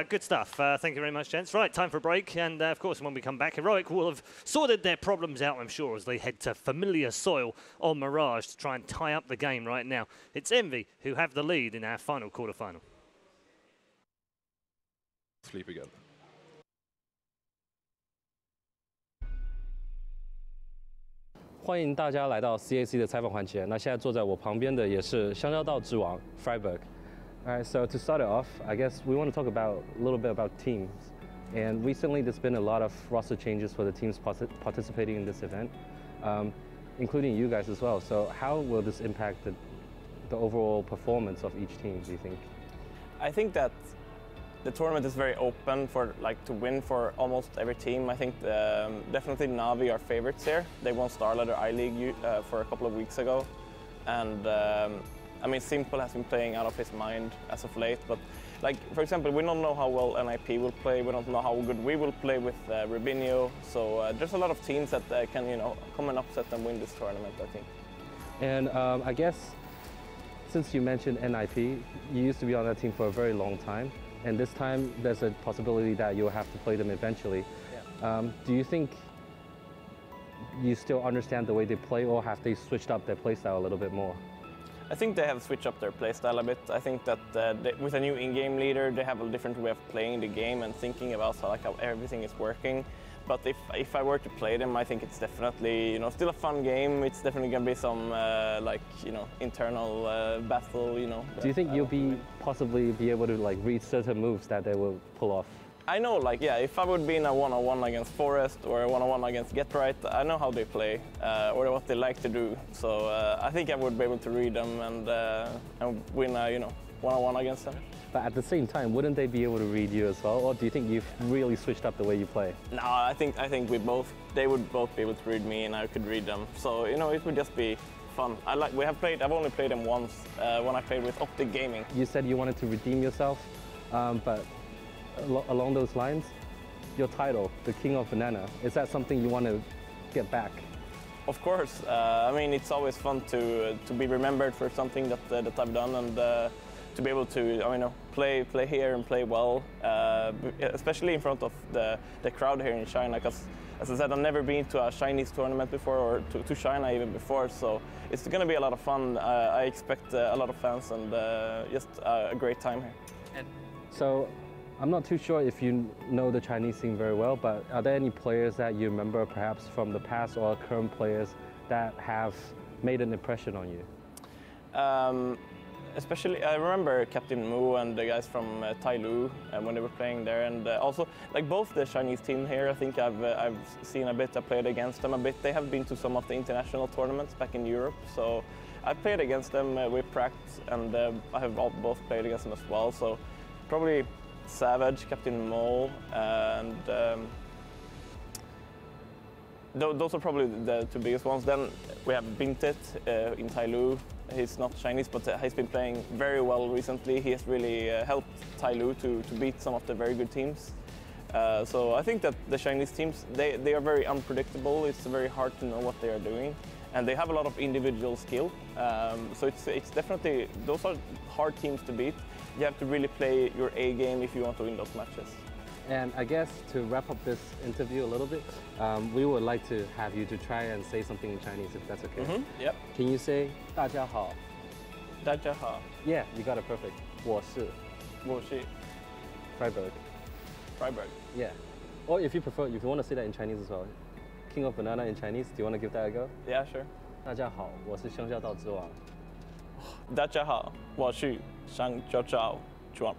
Good stuff. Thank you very much, gents. Right, time for a break. And, of course, when we come back, Heroic will have sorted their problems out, I'm sure, as they head to familiar soil on Mirage to try and tie up the game right now. It's Envy who have the lead in our final quarterfinal. Sleep again.欢迎大家来到 CAC 的采访环节。那现在坐在我旁边的也是香蕉道之王 Freiburg. All right, so to start it off, I guess we want to talk about a little bit about teams. And recently, there's been a lot of roster changes for the teams participating in this event, including you guys as well. So how will this impact the overall performance of each team, do you think? I think that the tournament is very open to win for almost every team. I think definitely Navi are favorites here. They won Starladder I-League for a couple of weeks ago. And I mean, Simple has been playing out of his mind as of late. But like, for example, we don't know how well NIP will play. We don't know how good we will play with Rubinho. So there's a lot of teams that can, you know, come and upset and win this tournament, I think. And I guess, since you mentioned NIP, you used to be on that team for a very long time. And this time, there's a possibility that you'll have to play them eventually. Yeah. Do you think you still understand the way they play, or have they switched up their playstyle a little bit more? I think they have switched up their playstyle a bit. I think that with a new in-game leader, they have a different way of playing the game and thinking about how everything is working. But if I were to play them, I think it's definitely, you know, still a fun game. It's definitely going to be some internal battle, you know. Do you think you'll possibly be able to like read certain moves that they will pull off? I know, like, yeah, if I would be in a one-on-one against Forest or a one-on-one against Get Right, I know how they play or what they like to do. So I think I would be able to read them and win a, one-on-one against them. But at the same time, wouldn't they be able to read you as well? Or do you think you've really switched up the way you play? No, I think they would both be able to read me and I could read them. So, it would just be fun. I've only played them once when I played with Optic Gaming. You said you wanted to redeem yourself, but along those lines, your title, the King of Banana, is that something you want to get back? Of course. I mean, it's always fun to be remembered for something that I've done and to be able to play here and play well, especially in front of the crowd here in China. Because as I said, I've never been to a Chinese tournament before, or to China even before. So it's going to be a lot of fun. I expect a lot of fans and just a great time here. So, I'm not too sure if you know the Chinese scene very well, but are there any players that you remember perhaps from the past or current players that have made an impression on you? Especially, I remember Captain Mu and the guys from Tailu when they were playing there, and also like both the Chinese team here. I think I've seen a bit. I played against them a bit. They have been to some of the international tournaments back in Europe, so I played against them. We practiced, and I have both played against them as well. So probably Savage, Captain Mole, and those are probably the two biggest ones. Then we have Bintet in Tailu. He's not Chinese, but he's been playing very well recently. He has really helped Tailu to beat some of the very good teams. So I think that the Chinese teams, they are very unpredictable. It's very hard to know what they are doing. And they have a lot of individual skill. So it's definitely, those are hard teams to beat. You have to really play your A game if you want to win those matches. And I guess to wrap up this interview a little bit, we would like to have you to try and say something in Chinese, if that's okay. Mm-hmm. Yep. Can you say 大家好? 大家好. Yeah, you got it perfect. 我是 Freiburg. Freiburg. Yeah. Or if you prefer, if you want to say that in Chinese as well. King of Banana in Chinese, do you want to give that a go? Yeah, sure. 大家好，我是香蕉岛之王。大家好，我是香蕉岛之王。